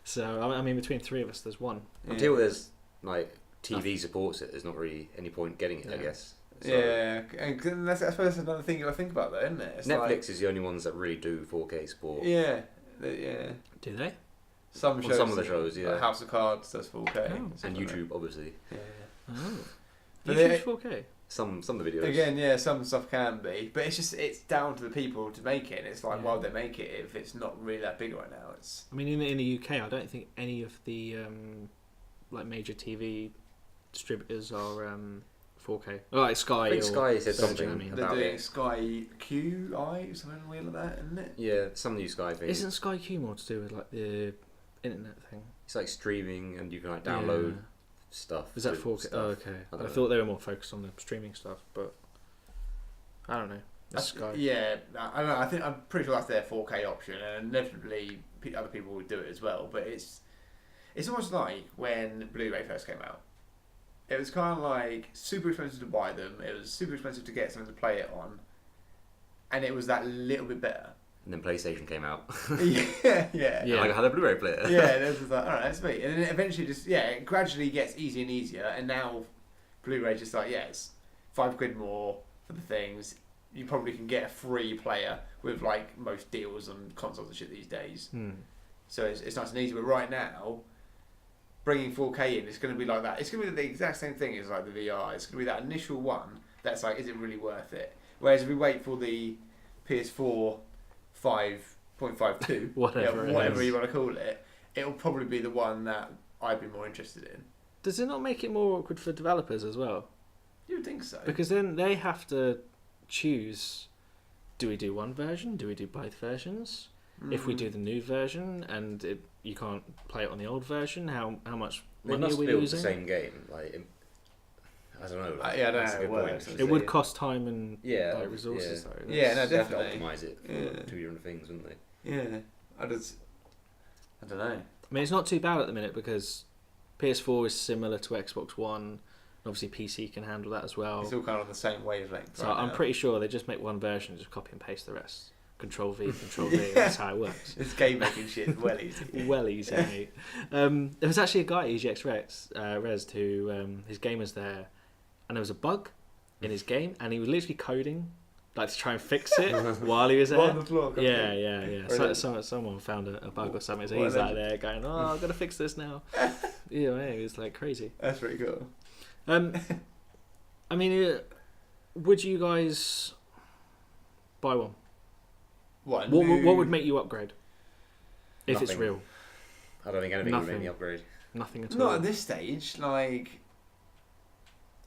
So I mean, between three of us, there's one. Yeah. Until there's like TV supports it, there's not really any point getting it. I Yeah. guess. So Yeah, and that's, I suppose that's another thing you got to think about, though, isn't it? It's Netflix like, is the only ones that really do 4K support. yeah. Do they? Some On shows. some of the shows, yeah. Like House of Cards does 4K. Oh. stuff And like that. YouTube, obviously. Yeah. Oh. But YouTube's 4K. Some of the videos. Again, yeah, some stuff can be, but it's down to the people to make it. And it's like, Yeah. why would they make it if it's not really that big right now? It's I mean, in the UK, I don't think any of the like major TV distributors are 4K. Oh, like Sky. I think or Sky said Virgin, something I mean. they're about doing it. Sky QI, something weird like that, isn't it? Yeah, some new Sky things. Isn't Sky Q more to do with like the internet thing? It's like streaming, and you can like download Yeah. stuff. Is that with 4K? stuff. Oh, okay. I I don't thought they were more focused on the streaming stuff, but I don't know. It's Sky. Yeah, I don't know. I think I'm pretty sure that's their 4K option, and inevitably other people would do it as well. But it's almost like when Blu-ray first came out. It was kind of like super expensive to buy them. It was super expensive to get something to play it on, and it was that little bit better. And then PlayStation came out. yeah. Yeah. And I had a Blu-ray player. Yeah, it was just like, all right, that's me. And then it eventually it gradually gets easier and easier. And now Blu-ray just like, yeah, it's £5 more for the things. You probably can get a free player with like most deals on consoles and shit these days. Hmm. So it's nice and easy. But right now, bringing 4K in, it's going to be like that. It's going to be the exact same thing as like the VR. It's going to be that initial one that's like, is it really worth it? Whereas if we wait for the PS4 5.52, Whatever it whatever is. you want to call it, it'll probably be the one that I'd be more interested in. Does it not make it more awkward for developers as well? You would think so. Because then they have to choose: do we do one version? Do we do both versions? If we do the new version and you can't play it on the old version, how much They money are must we build losing? the same game. Like, I don't know. Like, Yeah, I don't that's know a good how it point. works. It would cost time and Yeah, like, resources yeah. though. Yeah, no, They'd have to definitely. optimize it for Yeah. two different things, wouldn't they? Yeah, I don't know. I mean, it's not too bad at the minute because PS4 is similar to Xbox One. Obviously, PC can handle that as well. It's all kind of on the same wavelength. So right I'm now. pretty sure they just make one version, just copy and paste the rest. Control V, Control V. That's how it works. It's game making shit well easy. Well easy, mate. There was actually a guy at EGX Res who his game was there, and there was a bug in his game, and he was literally coding like to try and fix it while he was On there. the floor. Yeah. So, Brilliant. someone found a bug or something, so What he's a out there going, "Oh, I've got to fix this now." Yeah, it was like crazy. That's pretty cool. I mean, would you guys buy one? What What would make you upgrade? If it's Nothing. real, I don't think anything would make Nothing. me upgrade. nothing at all. Not at this stage. Like,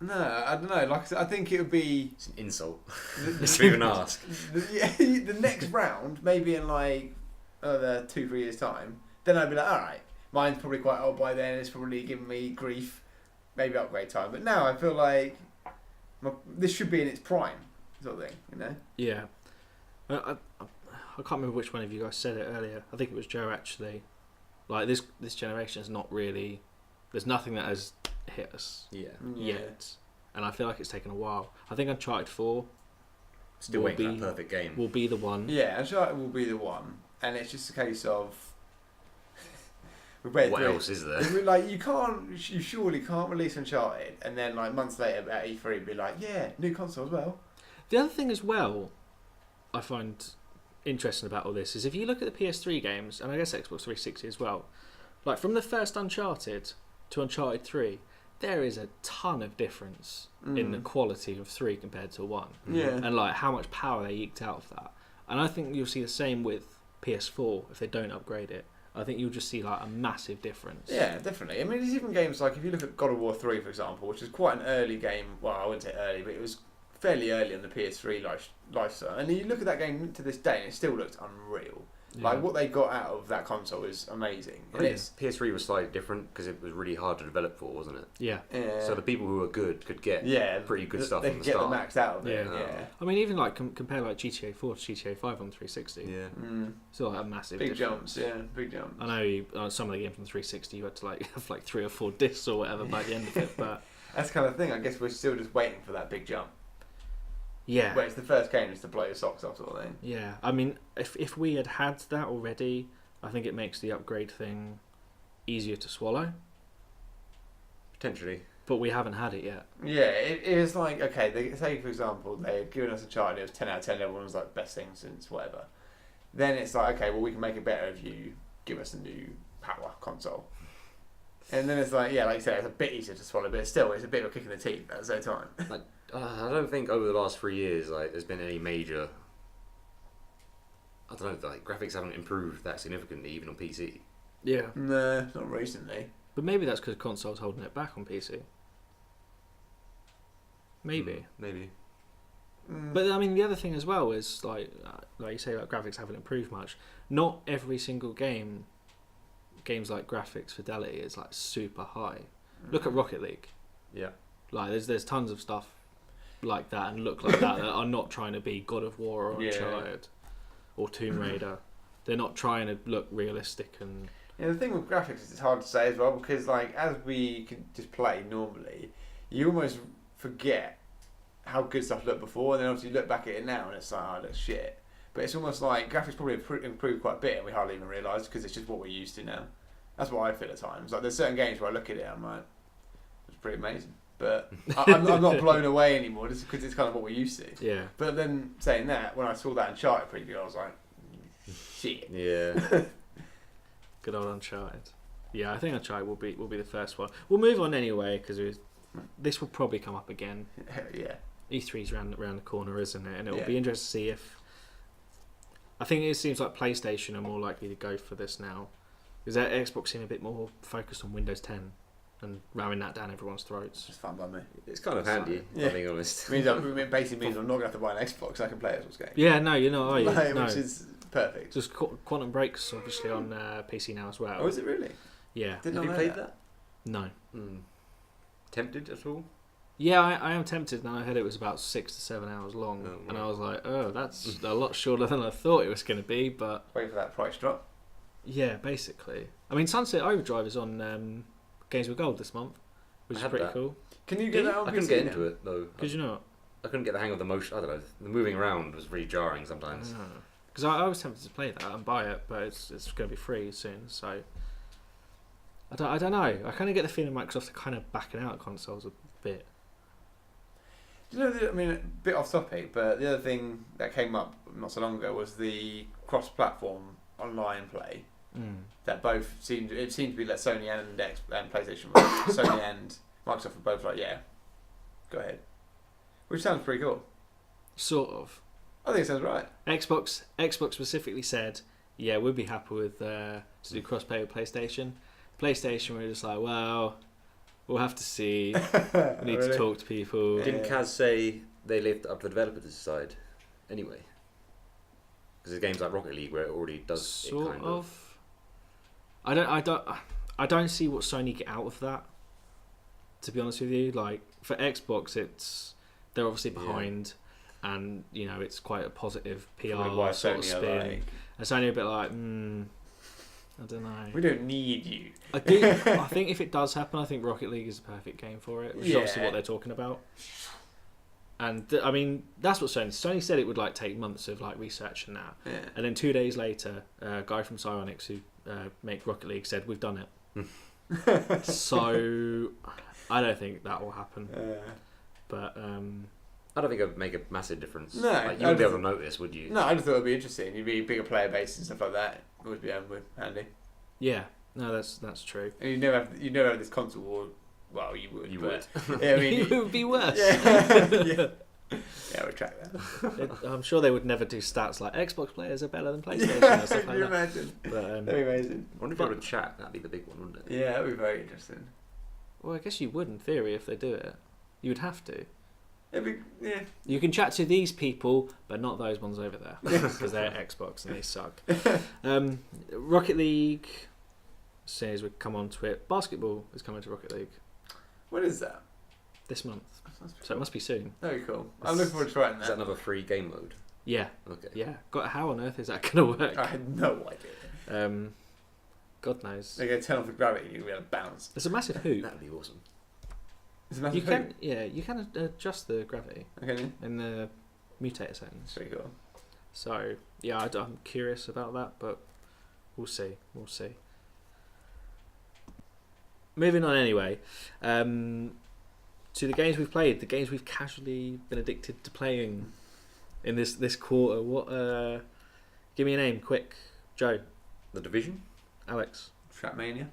no, I don't know. Like I said, I think it would be It's an insult. the, Just to even ask. the next round, maybe in like 2-3 years time. Then I'd be like, all right, mine's probably quite old by then. It's probably giving me grief. Maybe upgrade time. But now I feel like this should be in its prime, sort of thing. You know? Yeah. I can't remember which one of you guys said it earlier. I think it was Joe actually. Like this generation is not really. There's nothing that has hit us Yeah. yet, and I feel like it's taken a while. I think Uncharted 4 Still Will waiting for be- that perfect game. will be the one. Yeah, Uncharted will be the one, and it's just a case of we What else is there? Like you surely can't release Uncharted, and then like months later at E3 be like, yeah, new console as well. The other thing as well, I find interesting about all this is if you look at the PS3 games, and I guess Xbox 360 as well, like from the first Uncharted to Uncharted 3, there is a ton of difference in the quality of 3 compared to 1. Yeah. And like how much power they eked out of that. And I think you'll see the same with PS4 if they don't upgrade it. I think you'll just see like a massive difference. Yeah, definitely. I mean, there's even games like if you look at God of War 3, for example, which is quite an early game. Well, I wouldn't say early, but it was fairly early on the PS3 lifestyle. And you look at that game to this day, and it still looks unreal. Yeah. Like what they got out of that console is amazing. I And think it's PS3 was slightly different because it was really hard to develop for, wasn't it? Yeah. So the people who were good could get pretty good stuff They from could the get the start. max out of it. Yeah. Yeah. I mean, even like compare like GTA 4 to GTA 5 on 360. Yeah. It's like a massive Big difference. jumps, yeah, big jumps. I know some of the games on 360 you had to like have like 3 or 4 discs or whatever by the end of it, but That's the kind of thing. I guess we're still just waiting for that big jump. yeah. Where it's the first game is to blow your socks off, sort of thing. Yeah, I mean, if we had that already, I think it makes the upgrade thing easier to swallow. Potentially. But we haven't had it yet. Yeah, it is like, okay, they say for example, they've given us a chart, it was 10 out of 10, everyone was like, best thing since whatever. Then it's like, okay, well, we can make it better if you give us a new power console. And then it's like, yeah, like you said, it's a bit easier to swallow, but it's a bit of a kick in the teeth at the same time. I don't think over the last 3 years there's been any major. I don't know. Graphics haven't improved that significantly, even on PC. Yeah. No, not recently. But maybe that's because console's holding it back on PC. Maybe. Maybe. But I mean, the other thing as well is like you say, like graphics haven't improved much. Not every single games like graphics fidelity is like super high. Look at Rocket League. Yeah. Like there's tons of stuff like that and look like that are not trying to be God of War or Uncharted or Tomb Raider. They're not trying to look realistic and. Yeah, the thing with graphics is it's hard to say as well because like as we can just play normally, you almost forget how good stuff looked before, and then obviously you look back at it now and it's like, oh, it looks shit. But it's almost like graphics probably improved quite a bit and we hardly even realise because it's just what we're used to now. That's what I feel at times. Like there's certain games where I look at it and I'm like, it's pretty amazing. But I'm not blown away anymore just because it's kind of what we're used to. Yeah. But then saying that, when I saw that Uncharted preview, I was like, shit. Yeah. Good old Uncharted. Yeah, I think Uncharted will be the first one. We'll move on anyway because this will probably come up again. Yeah. E3's around the corner, isn't it? And it'll Yeah. be interesting to see if. I think it seems like PlayStation are more likely to go for this now, because Xbox seem a bit more focused on Windows 10 and ramming that down everyone's throats. It's fun by me. It's kind of handy, Yeah. if I'm being honest. It basically means I'm not going to have to buy an Xbox. I can play Xbox games. Yeah, no, you're not, are you? Like, No. Which is perfect. Just Quantum Break's obviously on PC now as well. Oh, is it really? Yeah. Didn't Have I you know played that? that? No. Tempted at all? Yeah, I am tempted, and I heard it was about 6 to 7 hours long, Oh, and right. I was like, oh, that's a lot shorter than I thought it was going to be, but Wait for that price drop. yeah, basically. I mean, Sunset Overdrive is on Games with Gold this month, which I is had pretty that. cool. Can you Did get you? that on I couldn't PC get now? into it though. Could you not? I couldn't get the hang of the motion. I don't know. The moving around was really jarring sometimes. Because I was tempted to play that and buy it, but it's going to be free soon, so I don't know. I kind of get the feeling Microsoft's kind of backing out consoles a bit. Do you know, I mean, a bit off topic, but the other thing that came up not so long ago was the cross-platform online play. That both seemed to be like Sony and PlayStation, Sony and Microsoft were both like, yeah, go ahead, which sounds pretty cool. Sort of. I think it sounds right. Xbox specifically said, yeah, we'd be happy with to do crossplay with PlayStation. PlayStation were just like, well, we'll have to see. We need to talk to people. Yeah. Didn't Kaz say they left up to the developers to decide? Anyway, because there's games like Rocket League where it already does Sort it kind of. I don't see what Sony get out of that. To be honest with you, like for Xbox, they're obviously behind, and you know it's quite a positive PR Probably why sort of Sony are spin. like, And Sony are a bit like, I don't know. we don't need you. I do. I think if it does happen, I think Rocket League is the perfect game for it, which is obviously Yeah. what they're talking about. And I mean, that's what Sony said. It would like take months of like research and that. Yeah. And then 2 days later, a guy from Psyonix who make Rocket League said, "We've done it." So I don't think that will happen. But I don't think it would make a massive difference. No, Like, you wouldn't be able to notice, would you? No, I just thought it'd be interesting. You'd be a bigger player base and stuff like that. It would be handy. yeah, no, that's true. And you never have this console war. Well, you would. You but, would. Yeah, I mean, It would be worse. yeah, I would track that. I'm sure they would never do stats like Xbox players are better than PlayStation and stuff Can like you that. imagine? But, That'd be amazing. I wonder if you were to chat, that'd be the big one, wouldn't it? Yeah, that'd be very interesting. well, I guess you would in theory if they do it. You would have to. It'd be, yeah. You can chat to these people, but not those ones over there because they're Xbox and they suck. Rocket League says we come on to it. Basketball is coming to Rocket League What is that? this month, so it must be soon. Very cool. I'm looking forward to trying Is that that. another free game mode? Yeah, Okay. yeah. How on earth is that going to work? I had no idea. God knows. They're going to turn off the gravity and you'll be able to bounce. There's a massive hoop. That'd be awesome. It's a massive You can, hoop. yeah, you can adjust the gravity Okay, in the mutator settings. that's pretty cool. So yeah, I'm curious about that, but we'll see. We'll see. Moving on anyway, to the games we've played, the games we've casually been addicted to playing in this quarter. What? Give me a name, quick. Joe, The Division? Alex. Trapmania.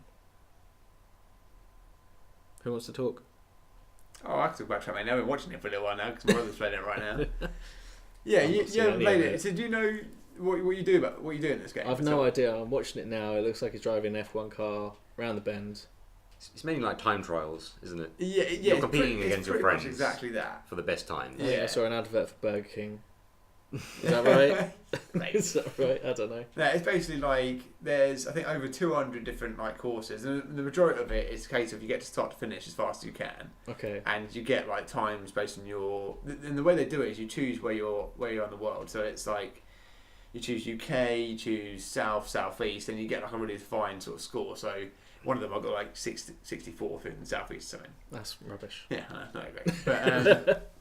Who wants to talk? Oh, I can talk about Trackmania. I've been watching it for a little while now because my brother's playing it right now. Yeah, I've you not seen haven't any played of it. it. So do you know what you do in this game? I've at no all? idea. I'm watching it now. It looks like he's driving an F1 car round the bend. It's mainly like time trials, isn't it? Yeah, You're it's competing pretty- against it's your pretty much friends. exactly that. For the best time. I think I Yeah. saw an advert for Burger King. Is that right? Mate. Is that right? I don't know. No, it's basically like there's I think over 200 different like courses, and the majority of it is a case of you get to start to finish as fast as you can, Okay. and you get like times based on your. And the way they do it is you choose where you're in the world. So it's like you choose UK, you choose South, Southeast, and you get like a really defined sort of score. So one of them I got like 64th in Southeast something. That's rubbish. Yeah, not great. But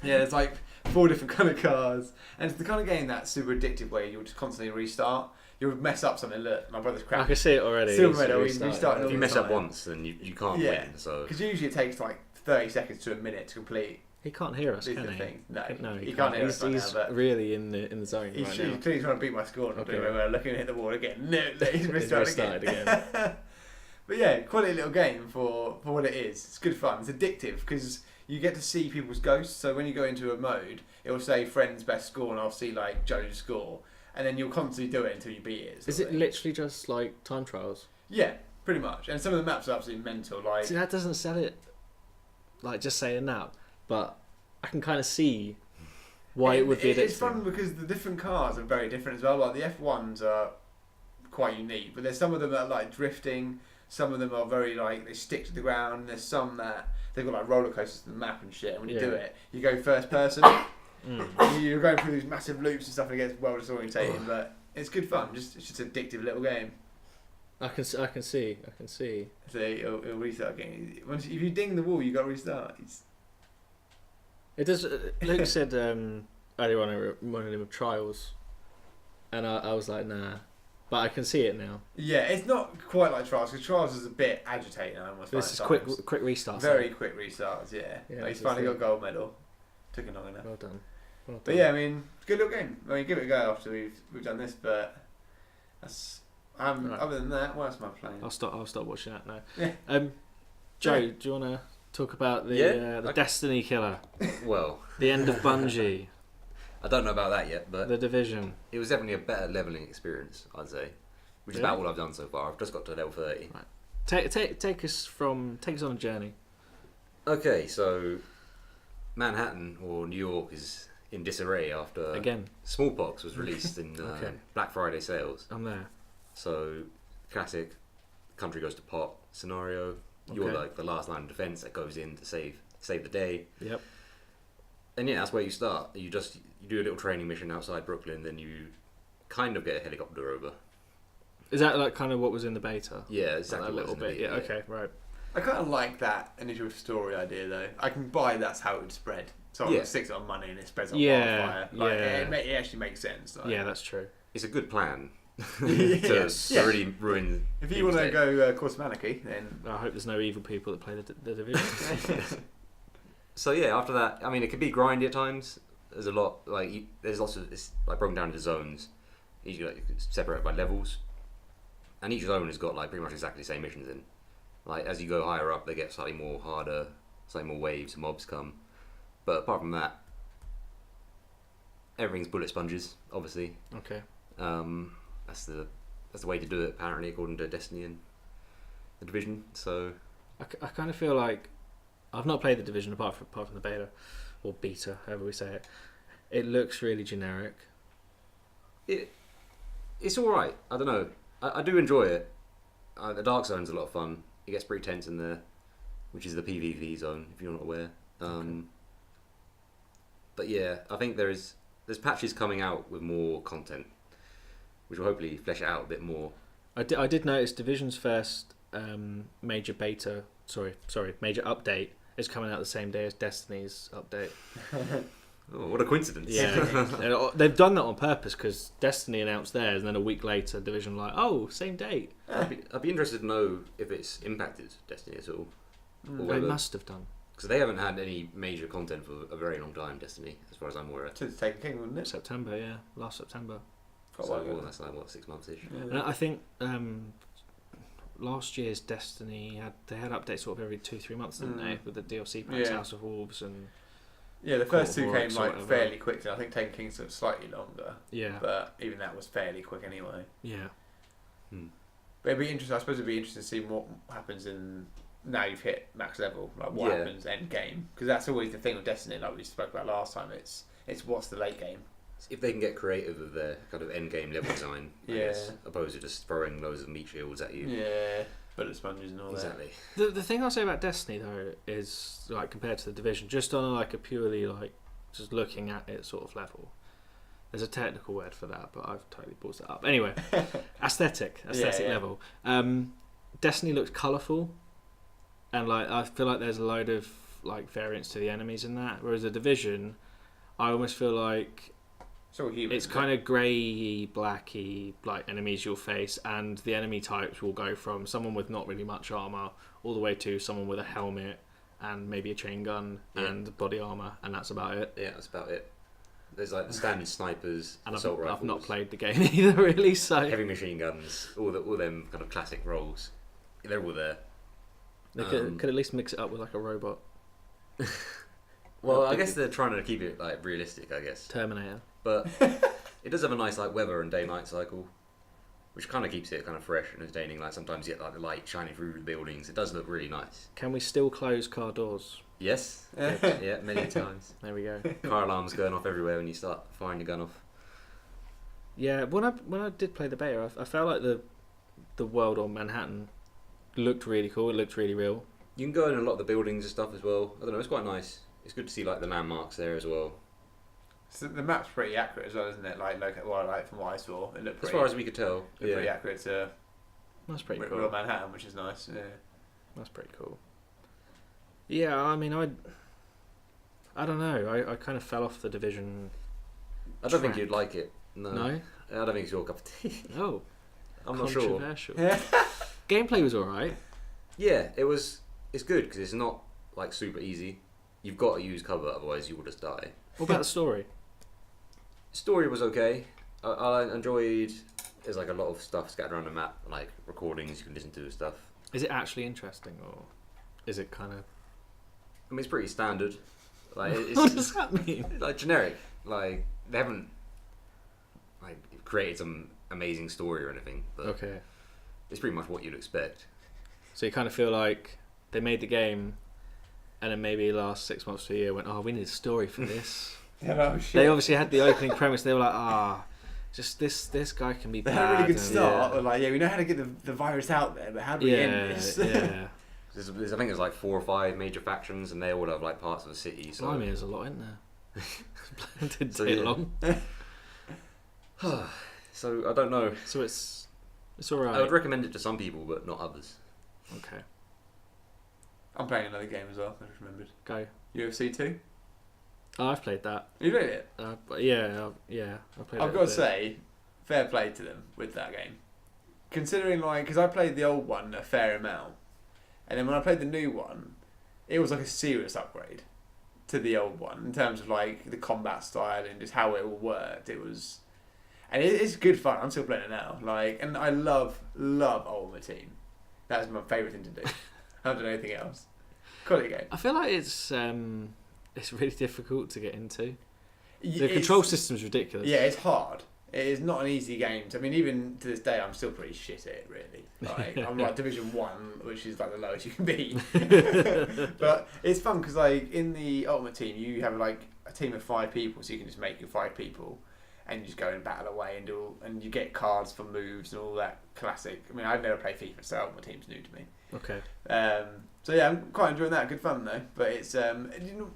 yeah, there's like 4 different kind of cars, and it's the kind of game that's super addictive where you'll just constantly restart. You'll mess up something. Look, my brother's I crap. can see it already. Silver He's medal, he's restarted. restarting If all you the mess up time. once, then you can't Yeah. win. So Because usually it takes like 30 seconds to a minute to complete He can't hear us, these can he? things. No, No, he can't hear he's, us right he's now, but really in the zone he's, right he's now. clearly trying to beat my score. Not doing Okay. very well. Looking at the wall again. No, he's He's restarted restarted again. But yeah, quality little game for what it is. It's good fun. It's addictive because you get to see people's ghosts. So when you go into a mode, it will say friend's best score, and I'll see like Joe's score, and then you'll constantly do it until you beat it. sort Is of it thing. literally just like time trials? Yeah, pretty much. And some of the maps are absolutely mental. Like See, that doesn't sell it. Like just saying that, but I can kind of see why it would be addictive. It's fun because the different cars are very different as well. Like the F1s are quite unique, but there's some of them that are like drifting. Some of them are very like they stick to the ground. There's some that they've got like roller coasters in the map and shit. And when you do Yeah. it, you go first person. You're going through these massive loops and stuff, and it gets well disorientating. But it's good fun. It's just an addictive little game. I can see. So it'll restart again. If you ding the wall, you got to restart. It does. Luke said earlier on, I reminded him of Trials, and I was like, nah, but I can see it now. Yeah, it's not quite like Trials because Trials is a bit agitating. I almost. This is find quick at times. restarts. Very quick restarts. Yeah. Yeah, But he's that's finally the got a gold medal. Took him long enough. Well done. But yeah, I mean, good little game. I mean, give it a go after we've done this. But that's Right. other than that, what else am I playing? I'll stop watching that now. Yeah. Joe, Yeah. do you want to talk about the Yeah, the I- Destiny killer, well, the end of Bungie, I don't know about that yet, but the Division? it was definitely a better leveling experience, I'd say. Which is Really? about all I've done so far. I've just got to level 30. Take us on a journey. Okay, so Manhattan or New York is in disarray after Again, Smallpox was released in Okay. Black Friday sales. I'm there. So classic country goes to pot scenario. You're Okay. like the last line of defense that goes in to save the day. Yep. And yeah, that's where you start. You do a little training mission outside Brooklyn, then you kind of get a helicopter over. Is that like kind of what was in the beta? Yeah, exactly. a what little was in the bit. Yeah. beta, Okay. Right. I kind of like that initial story idea though. I can buy that's how it would spread. So Yeah. it sticks it on money and it spreads on Yeah, wildfire. Like, yeah. it actually makes sense. Like. Yeah, that's true. It's a good plan to Yes. really ruin. If you people's want to day. go Course of Anarchy, then I hope there's no evil people that play the Division. So yeah, after that, I mean, it can be grindy at times. There's a lot there's lots of it's like broken down into zones, each like separated by levels, and each zone has got like pretty much exactly the same missions in. Like as you go higher up, they get slightly more harder, slightly more waves and mobs come. But apart from that, everything's bullet sponges, obviously. Okay. That's the way to do it apparently, according to Destiny and the Division. So I kind of feel like I've not played the Division apart from the beta or beta, however we say it. It looks really generic. it's all right. I don't know. I do enjoy it. The Dark Zone's a lot of fun. It gets pretty tense in there, which is the PvP zone, if you're not aware. Okay. But yeah, I think there's patches coming out with more content, which will hopefully flesh it out a bit more. I did notice Division's first major update is coming out the same day as Destiny's update. Oh, what a coincidence! Yeah, they've done that on purpose because Destiny announced theirs, and then a week later, Division were like, oh, same date. I'd be interested to know if it's impacted Destiny at all, or They whether, must have done. because they haven't had any major content for a very long time. Destiny, as far as I'm aware. to take King, wouldn't it? September, yeah, last September. Quite a So while ago. well, that's like what, 6 months ish. Yeah. And I think last year's Destiny they had updates sort of every 2-3 months, didn't they? With the DLC packs, Yeah. House of Wolves and Yeah, the first two Court of came Oryx or like whatever. fairly quickly. I think Taken Kings took slightly longer, yeah, but even that was fairly quick anyway. yeah. But it'd be interesting. I suppose it'd be interesting to see what happens in now you've hit max level. Like what Yeah. happens end game, because that's always the thing with Destiny. Like we spoke about last time, it's what's the late game. If they can get creative with their kind of end game level design, I Yeah. guess, opposed to just throwing loads of meat shields at you. Yeah, bullet sponges and all Exactly. The thing I'll say about Destiny though is like compared to the Division, just on like a purely like just looking at it sort of level. There's a technical word for that, but I've totally brought it up. Anyway, aesthetic Yeah. level. Destiny looks colourful, and like I feel like there's a load of like variants to the enemies in that. Whereas the Division, I almost feel like It's all human. it's kind of grey, blacky, like enemies you'll face, and the enemy types will go from someone with not really much armor all the way to someone with a helmet and maybe a chain gun Yeah. and body armor, and that's about it. Yeah, that's about it. There's like the standard snipers, And assault rifles, I've not played the game either, really. So heavy machine guns, all them kind of classic roles. They're all there. they could at least mix it up with like a robot. Well, I guess they're trying to keep it like realistic, I guess. Terminator. But it does have a nice like weather and day-night cycle, which kind of keeps it kind of fresh and entertaining. Like sometimes you get like the light shining through the buildings. It does look really nice. Can we still close car doors? Yes. Yeah, many times. There we go. Car alarms going off everywhere when you start firing your gun off. Yeah, when I did play the beta, I felt like the world on Manhattan looked really cool. It looked really real. You can go in a lot of the buildings and stuff as well. I don't know. It's quite nice. It's good to see like the landmarks there as well. So the map's pretty accurate as well, isn't it? Like from what I saw, it looked As pretty, far as we could tell. pretty accurate to That's pretty real cool. Manhattan, which is nice. Yeah. That's pretty cool. Yeah, I mean, I don't know. I kind of fell off the Division. I don't think track. you'd like it. No. No? I don't think it's your cup of tea. Oh, I'm not sure. controversial. Gameplay was alright. Yeah, it's good because it's not like super easy. You've got to use cover, otherwise you will just die. What about the story? Story was okay. I enjoyed. There's like a lot of stuff scattered around the map, like recordings you can listen to and stuff. Is it actually interesting, or is it kind of... I mean, it's pretty standard. Like What it's does that mean? like generic. Like they haven't like created some amazing story or anything, but Okay. it's pretty much what you'd expect. So you kind of feel like they made the game, and then maybe last 6 months to a year went, oh, we need a story for this. Oh shit. They obviously had the opening premise. They were like, just this guy can be They bad. had a really good and- start. yeah. Like, we know how to get the virus out there, but how do we end this? Yeah. I think there's like 4 or 5 major factions, and they all have like parts of the city. So Blimey, there's a lot in there. Didn't So, take yeah. long. so I don't know. So it's alright. I would recommend it to some people, but not others. Okay, I'm playing another game as well. I just remembered. go. UFC 2. Oh, I've played that. You played it? But yeah, I played it. I've a got to bit. say, fair play to them with that game. Considering, like, because I played the old one a fair amount, and then when I played the new one, it was like a serious upgrade to the old one in terms of like the combat style and just how it all worked. It was, and it's good fun. I'm still playing it now. Like, and I love Ultimate Team. That's my favourite thing to do. I don't do anything else. Quality game. I feel like it's really difficult to get into. The It's- control system's ridiculous. Yeah, it's hard. It is not an easy game. I mean, even to this day, I'm still pretty shit at it, really. Like, I'm like Division 1, which is like the lowest you can be. But it's fun because, like, in the Ultimate Team, you have like a team of 5 people, so you can just make your 5 people and you just go and battle away and and you get cards for moves and all that classic. I mean, I've never played FIFA, so Ultimate Team's new to me. Okay. So yeah, I'm quite enjoying that. Good fun though. But it's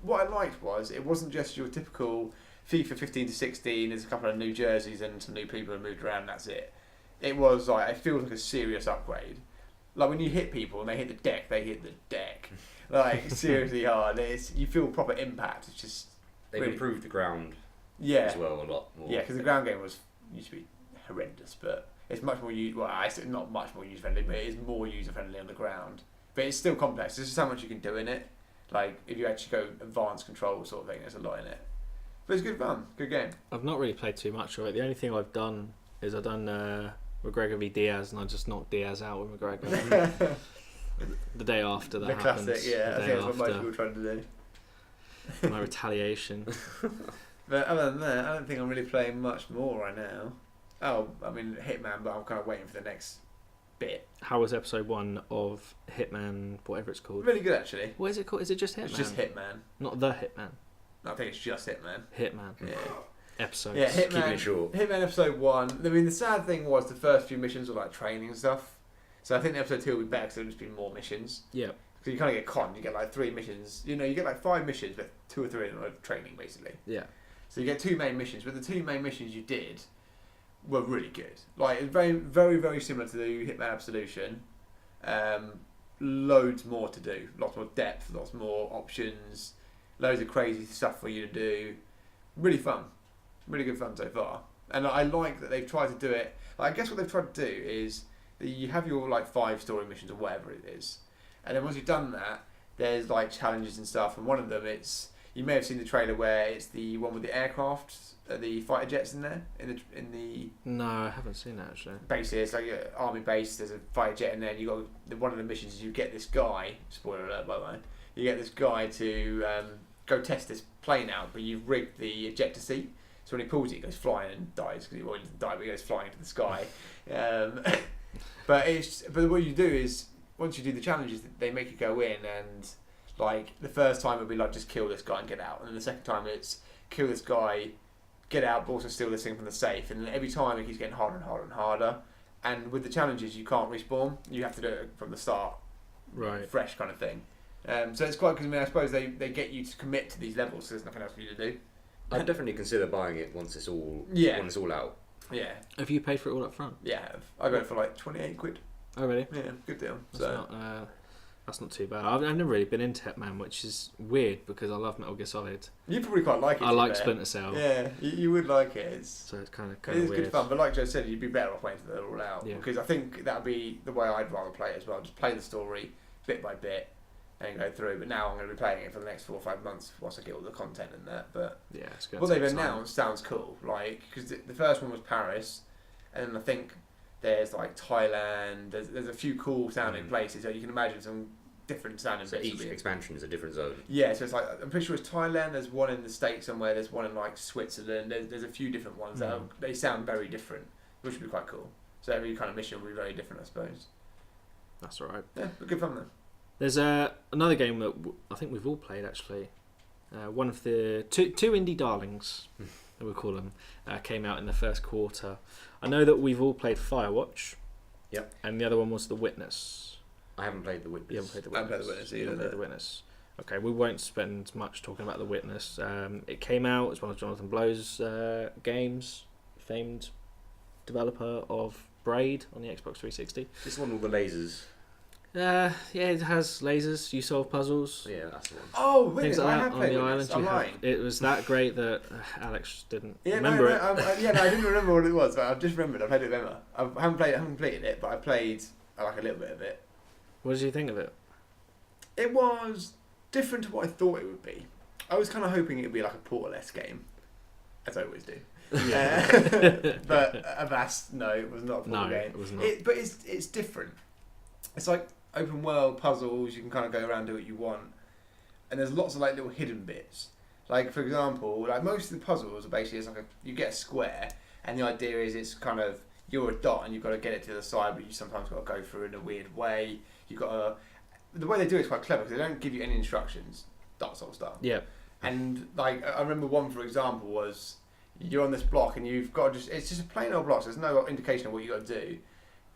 what I liked was it wasn't just your typical FIFA 15 to 16. There's a couple of new jerseys and some new people who moved around. That's it. It was like it feels like a serious upgrade. Like when you hit people and they hit the deck, they hit the deck. Like seriously hard. You feel proper impact. It's just They've really, improved the ground yeah, as well a lot more. yeah. Because the ground game used to be horrendous, but it's much more not much more user friendly, but it is more user friendly on the ground. But it's still complex. There's just so much you can do in it. Like if you actually go advanced control sort of thing, there's a lot in it. But it's good fun. Good game. I've not really played too much of it. The only thing I've done is McGregor v Diaz, and I just knocked Diaz out with McGregor. The day after that the happened. classic, yeah. I The think day that's what most after people trying to do. my retaliation. But other than that, I don't think I'm really playing much more right now. Oh, I mean Hitman, but I'm kind of waiting for the next bit. How was episode 1 of Hitman, whatever it's called? Really good actually. What is it called? Is it just Hitman? It's just Hitman. Not the Hitman. I think it's just Hitman. Hitman. Yeah. Episodes. Yeah, Keeping Hitman. it short. Hitman episode 1. I mean, the sad thing was the first few missions were like training and stuff. So I think episode 2 will be better because there'll just be more missions. Yeah. Because you kind of get conned. You get like 3 missions. You know, you get like 5 missions, but 2 or 3 of them are training basically. Yeah. So you get 2 main missions, but the 2 main missions you did were really good. Like it's very, very, very similar to the Hitman Absolution. Loads more to do, lots more depth, lots more options, loads of crazy stuff for you to do. Really fun, really good fun so far. And I like that they've tried to do it. Like, I guess what they've tried to do is that you have your like 5 story missions or whatever it is, and then once you've done that, there's like challenges and stuff. And one of them, it's, you may have seen the trailer where it's the one with the aircraft, the fighter jets in there in the No, I haven't seen that actually. basically it's like an army base. There's a fighter jet in there, and you got one of the missions is you get this guy. Spoiler alert, by the way. You get this guy to go test this plane out, but you've rigged the ejector seat. So when he pulls it, he goes flying and dies because he doesn't die, but he goes flying into the sky. But what you do is once you do the challenges, they make you go in and like the first time it'll be like just kill this guy and get out, and then the second time it's kill this guy, get out, but also steal this thing from the safe. And then every time it keeps getting harder and harder and harder. And with the challenges, you can't respawn. You have to do it from the start, Right. fresh kind of thing. So it's quite, because I mean, I suppose they get you to commit to these levels, so there's nothing else for you to do. I'd definitely consider buying it once it's all out. Yeah, Have you paid for it all up front? yeah. I got it for like 28 quid. Oh really? Yeah, good deal. That's that's not too bad. I've never really been into Hitman, which is weird because I love Metal Gear Solid. You probably quite like it. I to be like fair. Splinter Cell. Yeah, you would like it. It's So it's kind it of is weird. good fun, but like Joe said, you'd be better off waiting till they're all out. Yeah. Because I think that would be the way I'd rather play it as well. Just play the story bit by bit and go through. But now I'm going to be playing it for the next 4 or 5 months once I get all the content in that. But Yeah, it's good. what they've announced sounds cool. Like, because the first one was Paris, and then I think there's like Thailand. There's a few cool sounding places. So you can imagine some different sounding So bits. each of it. expansion is a different zone. Yeah, so it's like, I'm pretty sure it's Thailand, there's one in the States somewhere, there's one in like Switzerland, there's a few different ones that they sound very different, which would be quite cool. So every kind of mission will be very different, I suppose. That's alright. Yeah, but good fun though. There's another game that I think we've all played actually. One of the two indie darlings, that we call them, came out in the first quarter. I know that we've all played Firewatch. Yep. And the other one was The Witness. I haven't played The Witness. You haven't played The I haven't Witness. played The Witness You haven't either, played The Witness. Okay, we won't spend much talking about The Witness. It came out. It's one of Jonathan Blow's games, famed developer of Braid on the Xbox 360. This one with the lasers. Yeah, it has lasers. You solve puzzles. Yeah, that's the one. Oh, really? Things like I that have on played the Witness. island. I'm You lying. have, it was that great that Alex didn't Yeah, remember it. I didn't remember what it was, but I've just remembered. I played it with Emma. I haven't completed it, but I played like a little bit of it. What did you think of it? It was different to what I thought it would be. I was kind of hoping it would be like a Portal-esque game, as I always do. But avast, no, it was not a Portal No, game. it was not. But it's different. It's like open world puzzles. You can kind of go around, do what you want, and there's lots of like little hidden bits. Like for example, like most of the puzzles are basically it's like you get a square, and the idea is it's kind of you're a dot and you've got to get it to the other side, but you sometimes got to go through in a weird way. You've got to. The way they do it is quite clever because they don't give you any instructions. Dark Souls style. Yeah. And like I remember one for example was you're on this block and you've got to it's just a plain old block. So there's no indication of what you got to do,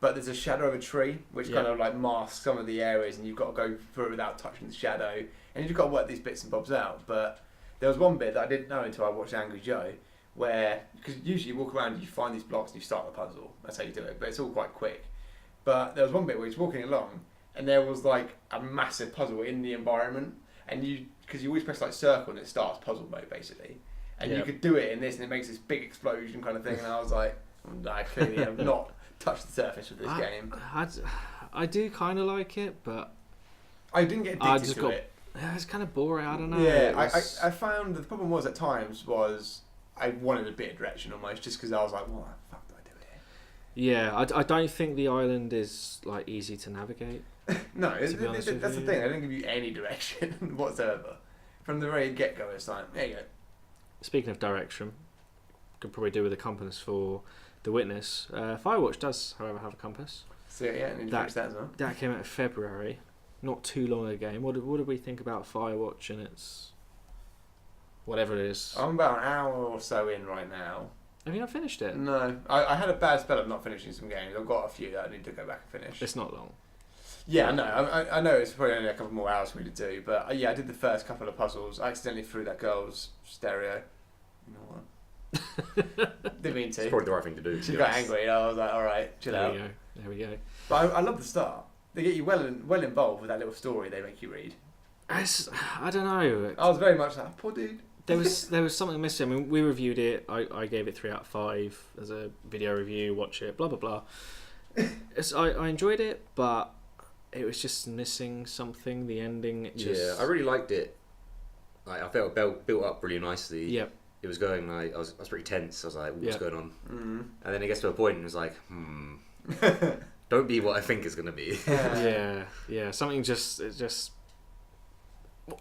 but there's a shadow of a tree which kind of like masks some of the areas, and you've got to go through it without touching the shadow, and you've got to work these bits and bobs out. But there was one bit that I didn't know until I watched Angry Joe, where because usually you walk around and you find these blocks and you start the puzzle. That's how you do it, but it's all quite quick. But there was one bit where he's walking along and there was like a massive puzzle in the environment, and because you always press like circle and it starts puzzle mode basically, and you could do it in this and it makes this big explosion kind of thing, and I was like, I clearly have not touched the surface of this game. I do kind of like it, but I didn't get addicted to it. It's kind of boring. I don't know. Yeah, It's- I found the problem was at times was I wanted a bit of direction almost, just because I was like, what the fuck do I do here? Yeah, I don't think the island is like easy to navigate. No, To be honest with that's the you. thing. They don't give you any direction whatsoever. From the very get go, it's like, there you go. Speaking of direction, could probably do with a compass for The Witness. Firewatch does, however, have a compass. So yeah, and you That- finish that as well. That came out in February, not too long a game. What did we think about Firewatch and its whatever it is? I'm about an hour or so in right now. Have you not finished it? No, I had a bad spell of not finishing some games. I've got a few that I need to go back and finish. It's not long. Yeah, no, I know it's probably only a couple more hours for me to do, but yeah, I did the first couple of puzzles. I accidentally threw that girl's stereo. You know what? Didn't mean It's to. probably the right thing to do. to She be got honest. angry, and I was like, alright, chill There out. we go. There we go. But I love the start. They get you well involved with that little story they make you read. I don't know. I was very much like, poor dude. There was something missing. I mean, we reviewed it. I gave it 3 out of 5 as a video review. Watch it. Blah blah blah. I enjoyed it, but it was just missing something. The ending. It just, Yeah, I really liked it. Like, I felt it built up really nicely. Yep. It was going like I was pretty tense. I was like, what's Yeah. going on? Mm. And then it gets to a point and it's like, don't be what I think it's gonna be. Yeah. Something just.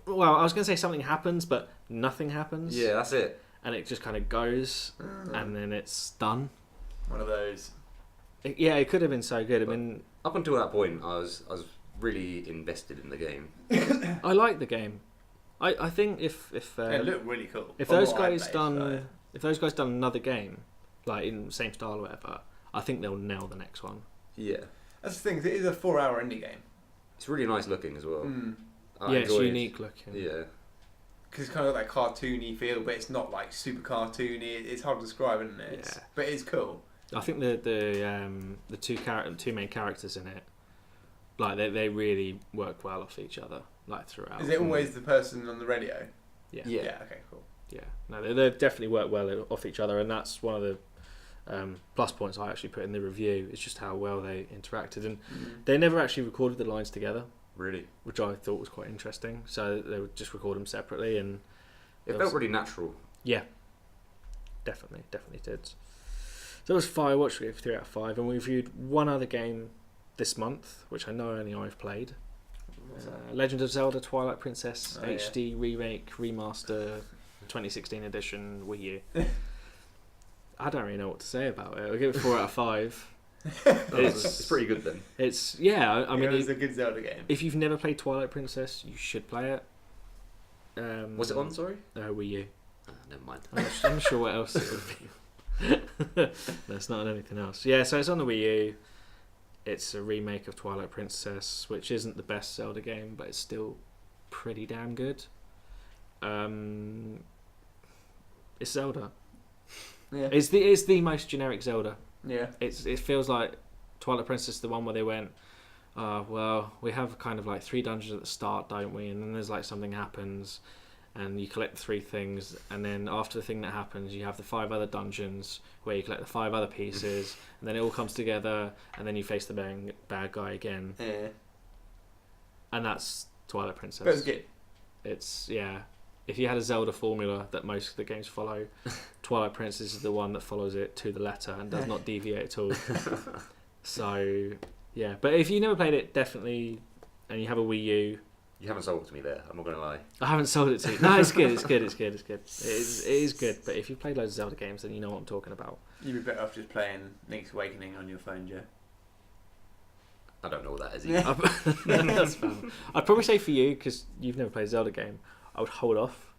Well, I was going to say something happens, but nothing happens. Yeah, that's it. And it just kind of goes, and then it's done. One of those. It could have been so good. I mean, Up until that point, I was really invested in the game. I like the game. I think if It looked really cool. if from those what I guys played, done so. if those guys done another game like in the same style or whatever, I think they'll nail the next one. Yeah, That's the thing. It is a 4-hour indie game. it's really nice looking as well. Mm. I Yeah, it's enjoyed- unique looking. Yeah, Because it's kind of got that cartoony feel, but it's not like super cartoony. It's hard to describe, isn't it? Yeah. But it's cool. I think the two main characters in it, like they really work well off each other, like throughout. Is it always the person on the radio? Yeah. Yeah. Okay, cool. Yeah, no, they definitely work well off each other, and that's one of the plus points I actually put in the review. It's just how well they interacted, and they never actually recorded the lines together, really. which I thought was quite interesting. So they would just record them separately, and It felt really natural. yeah, definitely did. So it was Firewatch. We gave 3 out of 5, and we reviewed one other game this month, which I know only I've played. What's that? Legend of Zelda: Twilight Princess Oh, yeah. HD remake remaster 2016 edition Wii U. I don't really know what to say about it. I'll give it 4 out of 5. It's pretty good then. It's I mean, it was a good Zelda game. if you've never played Twilight Princess, you should play it. What's it on? Sorry. Wii U. Never mind. I'm not sure what else it would be. No, it's not on anything else. Yeah, so it's on the Wii U. It's a remake of Twilight Princess, which isn't the best Zelda game, but it's still pretty damn good. It's Zelda. Yeah. It's the most generic Zelda. Yeah. It feels like Twilight Princess, the one where they went, well, we have kind of like 3 dungeons at the start, don't we? And then there's like something happens, and you collect the 3 things, and then after the thing that happens, you have the 5 other dungeons where you collect the 5 other pieces, and then it all comes together, and then you face the bad guy again, Yeah. and that's Twilight Princess. But it's good. It's if you had a Zelda formula that most of the games follow, Twilight Princess is the one that follows it to the letter and does not deviate at all. So yeah, but if you never played it, definitely, and you have a Wii U, You haven't sold it to me there. I'm not gonna lie. I haven't sold it to you. No, it's good. It is good. But if you played loads of Zelda games, then you know what I'm talking about. You'd be better off just playing Link's Awakening on your phone, Joe. I don't know what that is. Yeah. Either. That's fun. I'd probably say for you, because you've never played a Zelda game, I would hold off,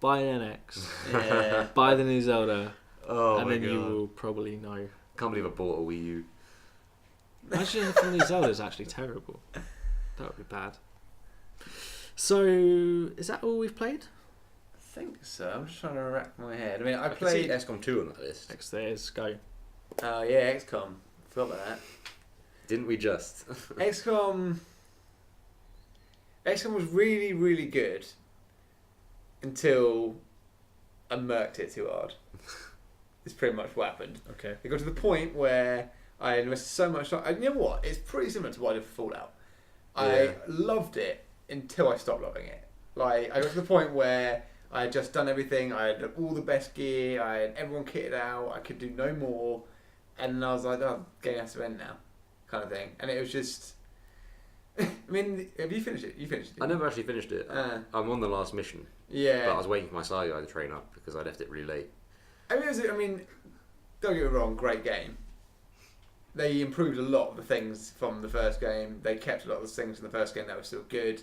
buy an NX, Yeah. buy the new Zelda, Oh and my then god! you will probably know. Can't believe I bought a Wii U. Imagine if one of these Zeldas is actually terrible. That would be bad. So, is that all we've played? I think so. I'm just trying to rack my head. I mean, I I played played. XCOM 2 on that list. Next there is go. Oh yeah, XCOM. Forgot about that. Didn't we just? XCOM was really, really good until I murked it too hard. It's pretty much what happened. Okay. It got to the point where I invested so much time. You know what? It's pretty similar to what I did for Fallout. Yeah. I loved it until I stopped loving it. Like, I got to the point where I had just done everything. I had all the best gear. I had everyone kitted out. I could do no more. and I was like, oh, game has to end now, kind of thing. And it was just, I mean, have you finished it? You finished it? I never actually finished it. I'm on the last mission. Yeah. But I was waiting for my side guy to train up because I left it really late. I mean, don't get me wrong, great game. They improved a lot of the things from the first game. They kept a lot of the things from the first game that were still good,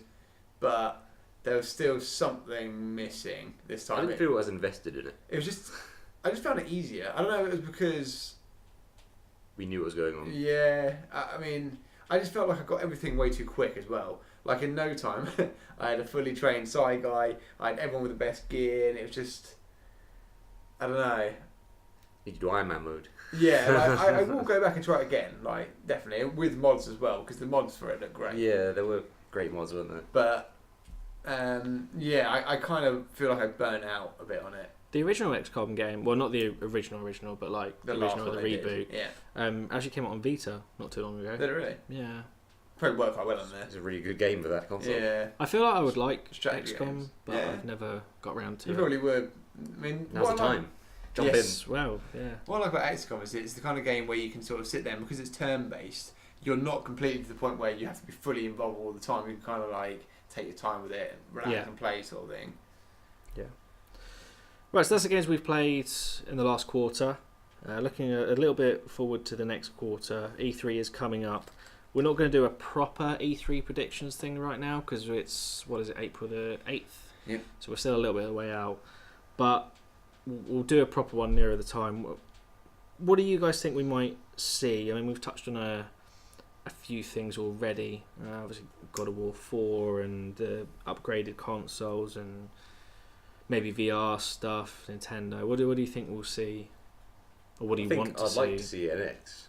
but there was still something missing this time. I didn't feel as invested in it. It was just, I just found it easier. I don't know, it was because... We knew what was going on. Yeah, I mean, I just felt like I got everything way too quick as well. Like in no time, I had a fully trained side guy, I had everyone with the best gear, and it was just... I don't know. You could do Iron Man mode. Yeah, like, I will go back and try it again, like, definitely, with mods as well, because the mods for it look great. Yeah, there were great mods, weren't there? But, yeah, I kind of feel like I burnt out a bit on it. The original XCOM game, well, not the original, but like the original, the reboot, actually came out on Vita not too long ago. Did it really? Yeah. Probably worked quite well on there. It's a really good game for that console. Yeah. I feel like I would like Strategy XCOM, games. but Yeah. I've never got around to You it. probably would. I mean, Now's the what I like- time. Jump Yes, well, yeah. What I like about XCOM is it's the kind of game where you can sort of sit there, and because it's turn-based, you're not completely to the point where you have to be fully involved all the time. You can kind of like take your time with it, relax Yeah. and play sort of thing. Right, so that's the games we've played in the last quarter. Looking a little bit forward to the next quarter, E3 is coming up. We're not going to do a proper E3 predictions thing right now because it's, what is it, April the 8th? Yep. So we're still a little bit of the way out. But we'll do a proper one nearer the time. What do you guys think we might see? I mean, we've touched on a few things already. Obviously, God of War 4 and the upgraded consoles and maybe VR stuff, Nintendo. What do you think we'll see? Or what do you want to I'd see? like to see NX.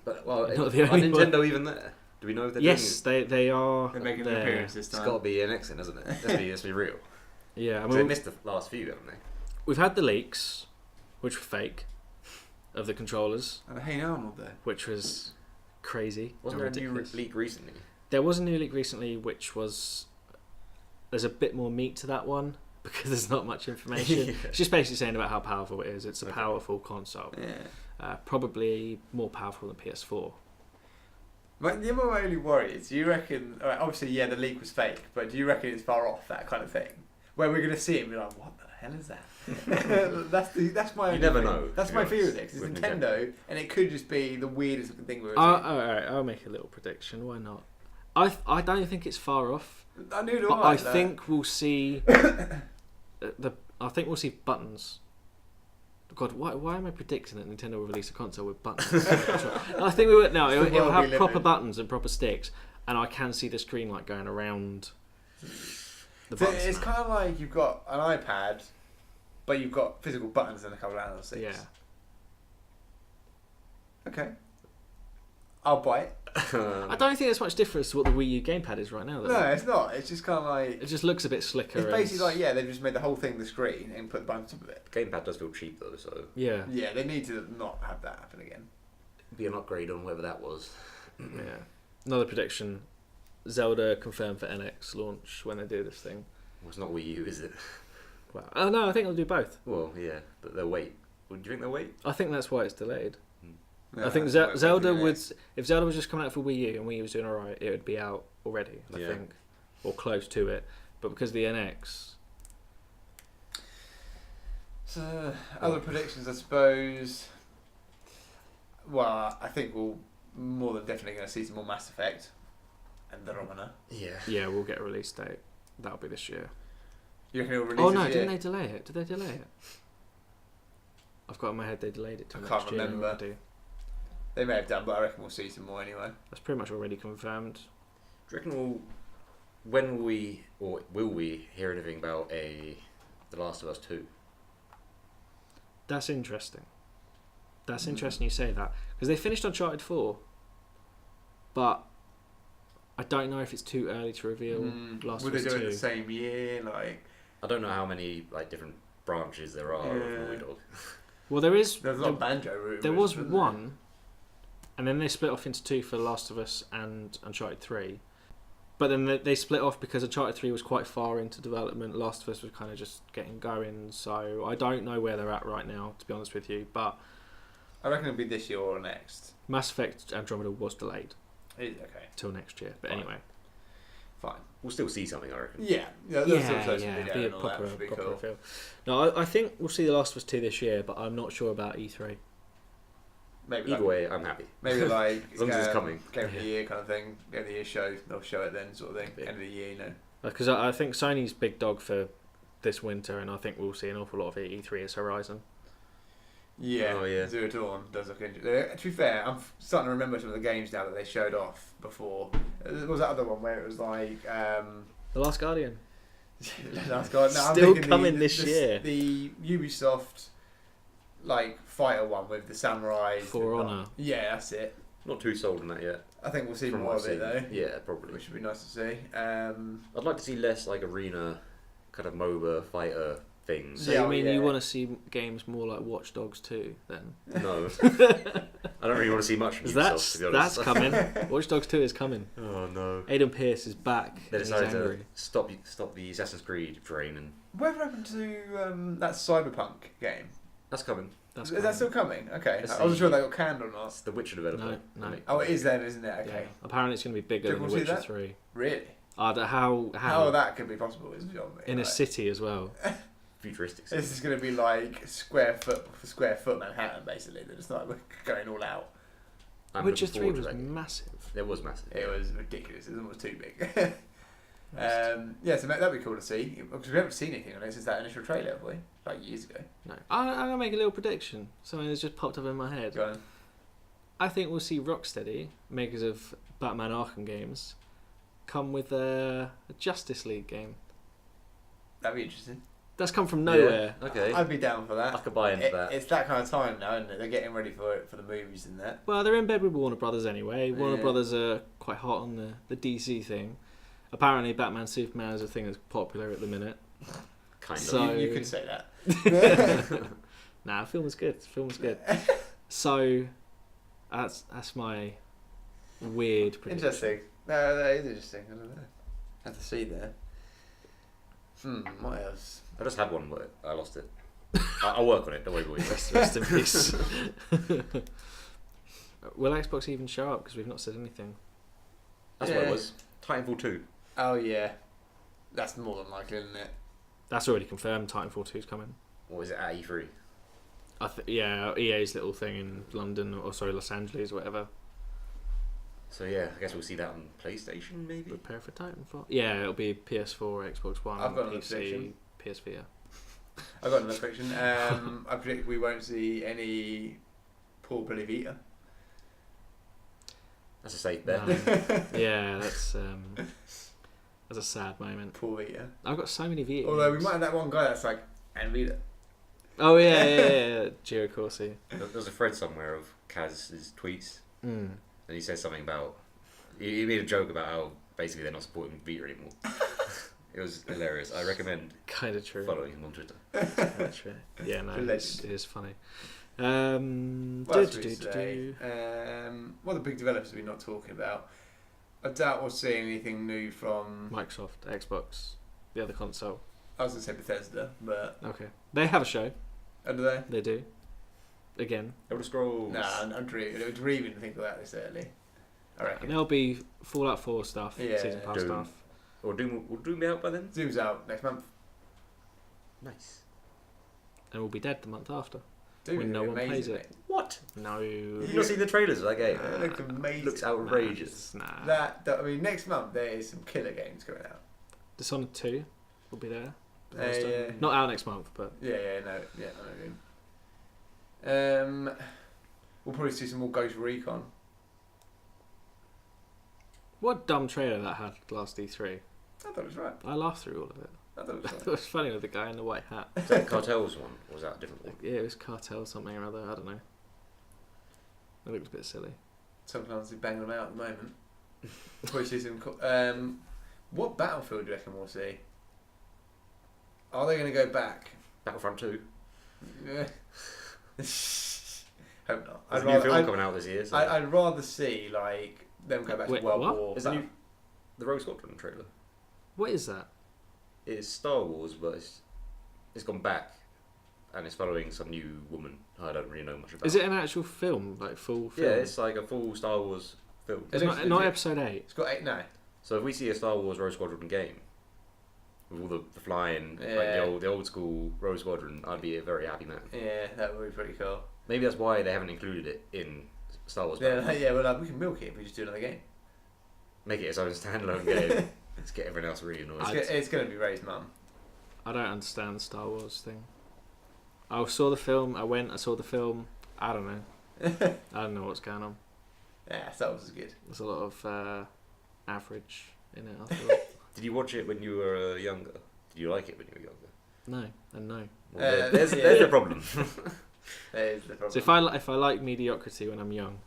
But, well, Not are the only Nintendo even there? Do we know if they're Yes, doing it? they are. They're making there. an appearance this It's time. got to be NX then, hasn't it? Let's be real. Yeah, I They mean, missed the last few, haven't they? we've had the leaks, which were fake, of the controllers, And Hey Arnold there. which was crazy. Wasn't and there a new ridiculous. leak recently? There was a new leak recently, which was there's a bit more meat to that one because there's not much information. Yeah. It's just basically saying about how powerful it is. It's a Okay. powerful console, Yeah. probably more powerful than PS4. But the my only worry is, do you reckon? All right, obviously, yeah, the leak was fake, but do you reckon it's far off that kind of thing, where we're going to see it and be like, "What the hell is that?" that's my. You only never thing. know, That's to my be fear honest, with it. 'Cause it's with Nintendo, and it could just be the weirdest looking thing we've ever All right, I'll make a little prediction. Why not? I don't think it's far off, seen. I knew but I think we'll see I think we'll see buttons. God, why am I predicting that Nintendo will release a console with buttons? I think we would. No, It's the it'll world have we live proper in. buttons and proper sticks, and I can see the screen like going around the So buttons. it's now. kind of like you've got an iPad, but you've got physical buttons and a couple of analog sticks. Yeah. Okay. I'll buy it. I don't think there's much difference to what the Wii U gamepad is right now. Though. No, it's not. It's just kind of like It just looks a bit slicker. it's basically and- like they've just made the whole thing the screen and put the buttons on top of it. Gamepad does feel cheap though, so Yeah. Yeah, they need to not have that happen again. it'd be an upgrade on whatever that was. Yeah. Another prediction: Zelda confirmed for NX launch when they do this thing. Well, it's not Wii U, is it? Well, oh no, I think they'll do both. Well, yeah, but they'll wait. Well, do you think they'll wait? I think that's why it's delayed. Yeah, I think that's what Zelda it would. is. If Zelda was just coming out for Wii U and Wii U was doing alright, it would be out already. I Yeah. think, or close to it. But because of the NX, So, other predictions, I suppose. Well, I think we'll more than definitely going to see some more Mass Effect and the Romana. Yeah. yeah, we'll get a release date. That'll be this year. You reckon it'll release Oh this no, year? didn't they delay it? Did they delay it? I've got in my head they delayed it to I next can't year remember. already. They may have done, but I reckon we'll see some more anyway. That's pretty much already confirmed. Do you reckon when will we, or will we, hear anything about The Last of Us 2? That's interesting. That's Mm. interesting you say that because they finished Uncharted 4, but I don't know if it's too early to reveal Last Would of they Us do it 2. the same year? Like, I don't know how many like different branches there are Yeah. of Naughty Dog. Well, there is. there's a lot of banjo rumors. There was wasn't one, and then they split off into two for Last of Us and Uncharted 3. But then they split off because Uncharted 3 was quite far into development. Last of Us was kind of just getting going. So I don't know where they're at right now, to be honest with you. But I reckon it'll be this year or next. Mass Effect Andromeda was delayed It is okay. till next year, but Fine. anyway. We'll still see something, I reckon. Yeah, Yeah, there's some social yeah, video be a and all that, proper, which would be proper cool. reveal. No, I think we'll see The Last of Us 2 this year, but I'm not sure about E3. Maybe Either like, way, I'm happy. maybe like As long as it's coming. Game of the Yeah. Year kind of thing. Game of the Year show, they'll show it then, sort of thing. Yeah. End of the year, you know. Because I think Sony's big dog for this winter, and I think we'll see an awful lot of it at E3 is Horizon. Yeah, Oh, yeah. Zero Dawn does look interesting. To be fair, I'm starting to remember some of the games now that they showed off before. There was that other one where it was like. The Last Guardian. Last God, no, I'm Still thinking coming this year. The Ubisoft like fighter one with the samurais. For Honor. Yeah, that's it. Not too sold on that yet. I think we'll see From more what of I've it though, seen. Yeah, probably. which would be nice to see. I'd like to see less like arena, kind of MOBA fighter things. So Yeah, you mean yeah. you want to see games more like Watch Dogs 2 then? No, I don't really want to see much from 'Cause Ubisoft, to be honest. that's coming. Watch Dogs 2 is coming. Oh no. Aidan Pierce is back. They and he's decided to angry. stop the Assassin's Creed train, and Whatever happened to that Cyberpunk game? that's coming. That's Is that still coming? Okay, Let's I wasn't see. sure they got canned or not. It's the Witcher developer. No. Oh, it is then, isn't it? Okay, Yeah. Apparently it's going to be bigger Do you than The want to see Witcher that? 3. really? How How that could be possible is beyond me. in a like, city as well. Futuristic. This is going to be like square foot for square foot Manhattan, basically. They're just like we're going all out. I'm Witcher looking 3 forward was to that game. massive. It was massive. It was ridiculous. It was almost too big. Yeah, so that'd be cool to see because we haven't seen anything on it since that initial trailer, have we? Like years ago. No, I'm going to make a little prediction. Something that's just popped up in my head. Go on. I think we'll see Rocksteady, makers of Batman Arkham games, come with a Justice League game. That'd be interesting. That's come from nowhere. Yeah, okay. I'd be down for that. I could buy into that. It's that kind of time now, isn't it? They're getting ready for it, for the movies and that. Well, they're in bed with Warner Brothers anyway. Warner Yeah. Brothers are quite hot on the DC thing. Apparently, Batman Superman is a thing that's popular at the minute. Kind of. So- You could say that. Nah, film was good. Film was good. So, that's my weird prediction. Interesting. No, that is interesting. I don't know. Have to see there. What else? I just had one, but I lost it. I'll work on it. Don't worry, boys. Rest in peace. Will Xbox even show up? Because we've not said anything. That's what it was. Titanfall 2. Oh yeah, that's more than likely, isn't it? That's already confirmed. Titanfall 2 is coming. What was it at E3? Yeah, EA's little thing in London, or sorry, Los Angeles, or whatever. So yeah, I guess we'll see that on PlayStation maybe. Prepare for Titanfall. Yeah, it'll be PS4, Xbox One, I've got another PC, prediction. PSVR. I've got another prediction. I predict we won't see any Paul Billy Vita. That's a safe bet. No. Yeah, that's a sad moment. Paul Vita. I've got so many Vita. Although we games. might have that one guy that's like, and Vita. Oh yeah, Giro Corsi. There's a thread somewhere of Kaz's tweets, Mm. and he says something about. He made a joke about how basically they're not supporting Vita anymore. It was hilarious. I recommend Kind of true. following him on Twitter. Kinda true. Yeah, no, Legend. it is funny. What else would we do. say? What are the big developers are we not talking about? I doubt we'll see anything new from. Microsoft, Xbox, the other console. I was going to say Bethesda, but. Okay, they have a show. Oh, do they? They do. Again, Elder Scrolls. Nah, I'm dreaming to think of that this early. I reckon. there'll be Fallout 4 stuff, Yeah. season pass Doom. stuff. Or will Doom be out by then? Zoom's out next month. Nice. And we'll be dead the month after. Doom When is no one amazing, plays it. mate. What? No. You've not seen the trailers of that game? It looks amazing. Looks outrageous. Nah. That I mean, next month there is some killer games coming out. Dishonored 2 will be there. Yeah. Not out next month, but Yeah, I know. We'll probably see some more Ghost Recon. what dumb trailer that had last E3. I thought it was right. I laughed through all of it. I thought it was I thought right. it was funny with the guy in the white hat. Was that Cartels one? Or was that a different one? Yeah, it was Cartel something or other. I don't know. It looked a bit silly. Sometimes they bang them out at the moment. Probably see some. What Battlefield do you reckon we'll see? Are they going to go back? Battlefront 2. Yeah. Hope not. There's a new film coming out this year. So. I'd rather see like them go back Wait, to World what? War. There's a new the Rogue Squadron trailer. What is that? It's Star Wars, but it's gone back and it's following some new woman I don't really know much about. Is it an actual film, like full film? Yeah, it's like a full Star Wars film. It's It not, looks not legit. episode 8. It's got 8 now. So if we see a Star Wars Rogue Squadron game with all the flying, like Yeah. the old school Rogue Squadron, I'd be a very happy man. Yeah, that would be pretty cool. Maybe that's why they haven't included it in Star Wars. Yeah, Battle. yeah. Well, like, we can milk it if we just do another game. Make it its own standalone game. Let's get everyone else really annoyed. It's going to be Ray's mum. I don't understand the Star Wars thing. I saw the film, I saw the film. I don't know. I don't know what's going on. Yeah, Star Wars is good. There's a lot of average in it, I thought. Did you watch it when you were younger? Did you like it when you were younger? No, and no. Well, Yeah. there's the problem. That is the problem. So if I like mediocrity when I'm young,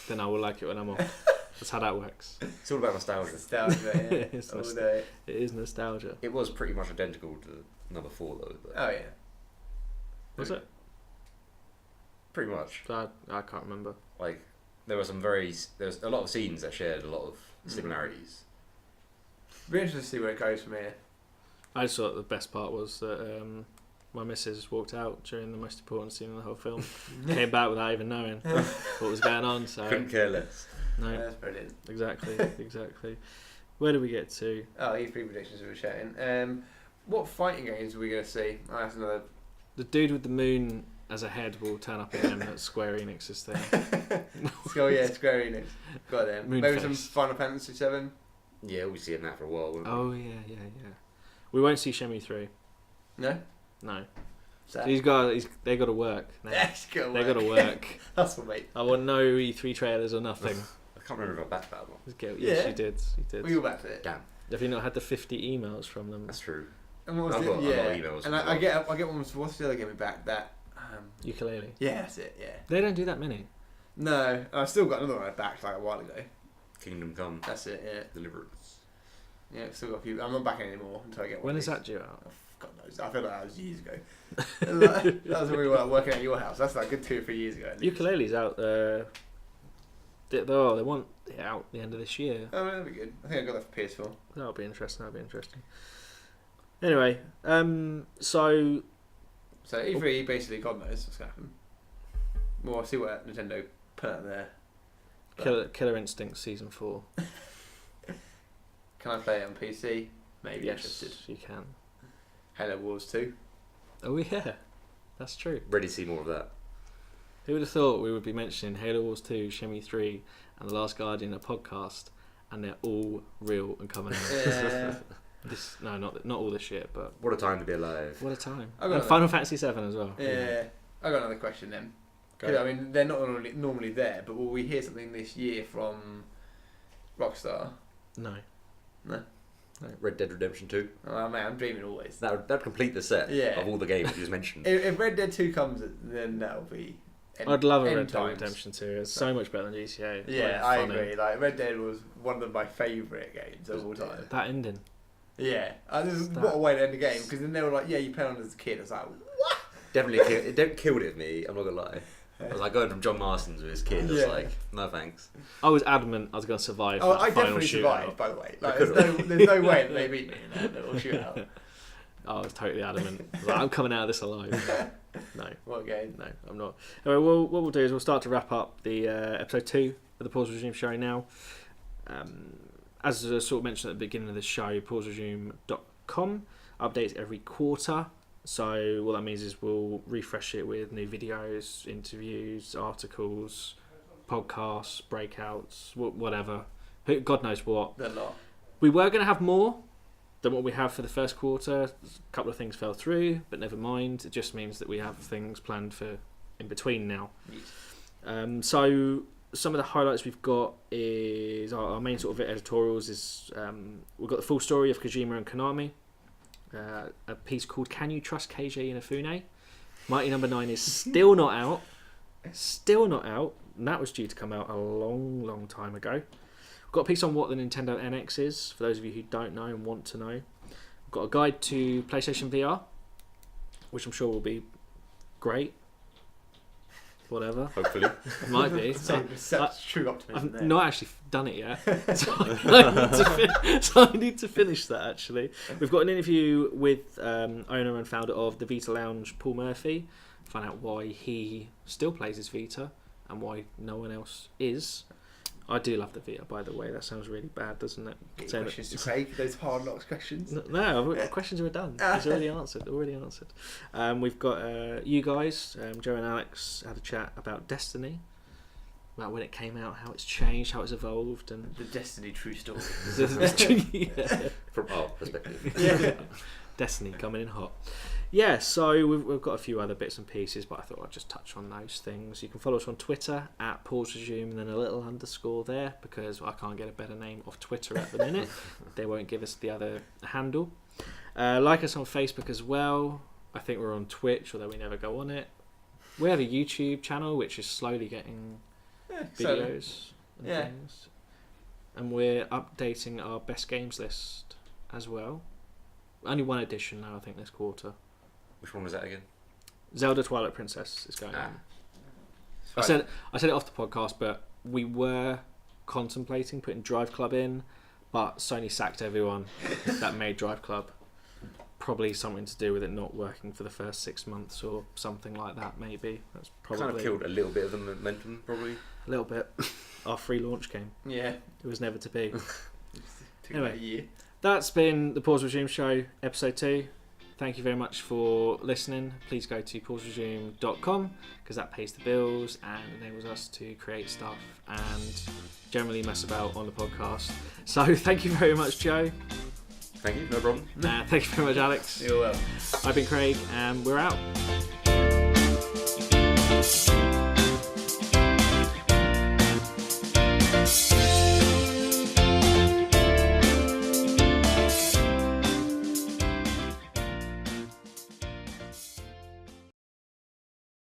then I will like it when I'm old. That's how that works. It's all about nostalgia. Nostalgia, yeah. It's All nostalgia. day. It is nostalgia. It was pretty much identical to number 4 though. But Oh, yeah. Was it? pretty much. I can't remember. Like there's a lot of scenes that shared a lot of similarities. Be interested to see where it goes from here. I just thought the best part was that my missus walked out during the most important scene in the whole film. Came back without even knowing what was going on. So Couldn't care less. no, That's brilliant. exactly. Where do we get to? Oh, E3 predictions we were chatting. What fighting games are we going to see? Oh, that's another. The dude with the moon as a head will turn up again at Square Enix's thing. Oh, yeah, Square Enix. Got them. Moon Maybe face. some Final Fantasy 7. Yeah, we'll be seeing that for a while. Won't we? Oh yeah. We won't see Shenmue 3. No? No. Sad. These guys, they got to work. Now. Yes, go They got to work. Hustle, mate. I want no E3 trailers or nothing. I can't remember if I backed that one. Just get- Yeah. Yes, you did. You did. We all back to it. Damn, Have you not had the 50 emails from them? that's true. And what was I've it? got a lot Yeah. of emails And as I well. get one. What's the other game we back? That. Ukulele. Yeah, that's it. Yeah. They don't do that many. No, I still got another one I backed like a while ago. Kingdom Come, That's it. Yeah. Deliverance. Yeah, I've still got a few. I'm not backing anymore until I get one. When of is these. that due out? Oh, God knows. I feel like that was years ago. that was when we were working at your house. That's like a good 2 or 3 years ago. At least. Ukulele's out there. They want it out the end of this year. Oh, that'd be good. I think I got that for PS4. That'll be interesting. Anyway, so So E3 basically, God knows what's going to happen. Well, I'll see what Nintendo put out there. But Killer Instinct Season 4. can I play it on PC? Maybe Yes, interested. you can. Halo Wars 2. Oh yeah, that's true. Ready to see more of that. Who would have thought we would be mentioning Halo Wars 2, Shenmue 3, and The Last Guardian, a podcast, and they're all real and coming out. Yeah. Not all this shit, but What a time to be alive. what a time. I got And that. Final Fantasy 7 as well. Yeah. I got another question then. Go. 'Cause, I mean, they're not normally there, but will we hear something this year from Rockstar? No. Red Dead Redemption 2. Oh man, I'm dreaming always. That'd complete the set Yeah. of all the games you just mentioned. If Red Dead 2 comes, then that'll be. I'd love a end Red Dead times. Redemption 2. It's so much better than GTA. It's Yeah, like I funny. agree. Like Red Dead was one of my favourite games of all time. That ending. Yeah, That- what a way to end the game because then they were like, "Yeah, you play on as a kid." I was like, Definitely it killed it with me, I'm not gonna lie. I was like going from John Marston's with his kid, I was Yeah. like, no thanks. I was adamant I was going to survive. "Oh, that I final definitely shootout. survived." By the way, I like, could've. there's no way that they beat me in that little shootout. I was totally adamant. I was like, I'm coming out of this alive. No, What game? no, I'm not. Anyway, what we'll do is we'll start to wrap up the episode 2 of the Pause Resume show now. As I sort of mentioned at the beginning of the show, pauseresume.com updates every quarter. So what that means is we'll refresh it with new videos, interviews, articles, podcasts, breakouts, whatever. God knows what. The lot. We were going to have more than what we have for the first quarter. A couple of things fell through, but never mind. It just means that we have things planned for in between now. So some of the highlights we've got is our main sort of editorials is we've got the full story of Kojima and Konami. A piece called "Can You Trust KJ Inafune?" Mighty Number 9 is still not out. Still not out. And that was due to come out a long time ago. We've got a piece on what the Nintendo NX is, for those of you who don't know and want to know. We've got a guide to PlayStation VR, which I'm sure will be great. whatever. Hopefully. Might be. So such true optimism I've there. not actually done it yet, so I need to finish that. Actually, we've got an interview with owner and founder of the Vita Lounge, Paul Murphy. Find out why he still plays his Vita and why no one else is. I do love the Vita, by the way. That sounds really bad, doesn't it? Get your questions to Craig, those hard knocks questions. No, questions are done. It's already answered. We've got you guys, Joe and Alex, had a chat about Destiny, about when it came out, how it's changed, how it's evolved, and The Destiny true story. yeah. From our perspective. Yeah. Destiny coming in hot. Yeah, so we've got a few other bits and pieces, but I thought I'd just touch on those things. You can follow us on Twitter at Pause Resume and then a little underscore there, because I can't get a better name off Twitter at the minute. They won't give us the other handle. Like us on Facebook as well. I think we're on Twitch, although we never go on it. We have a YouTube channel which is slowly getting videos and things. And we're updating our best games list as well. Only one edition now, I think, this quarter. Which one was that again? Zelda Twilight Princess is going Ah. on. I said it off the podcast, but we were contemplating putting Drive Club in, but Sony sacked everyone that made Drive Club. Probably something to do with it not working for the first 6 months or something like that, maybe. That's probably Kind of killed a little bit of the momentum, probably. a little bit. Our free launch game. Yeah. It was never to be. Took Anyway. about a year. That's been the Pause Resume Show, episode 2. Thank you very much for listening. Please go to pauseresume.com because that pays the bills and enables us to create stuff and generally mess about on the podcast. So thank you very much, Joe. Thank you, no problem. Thank you very much, Alex. You're welcome. I've been Craig and we're out.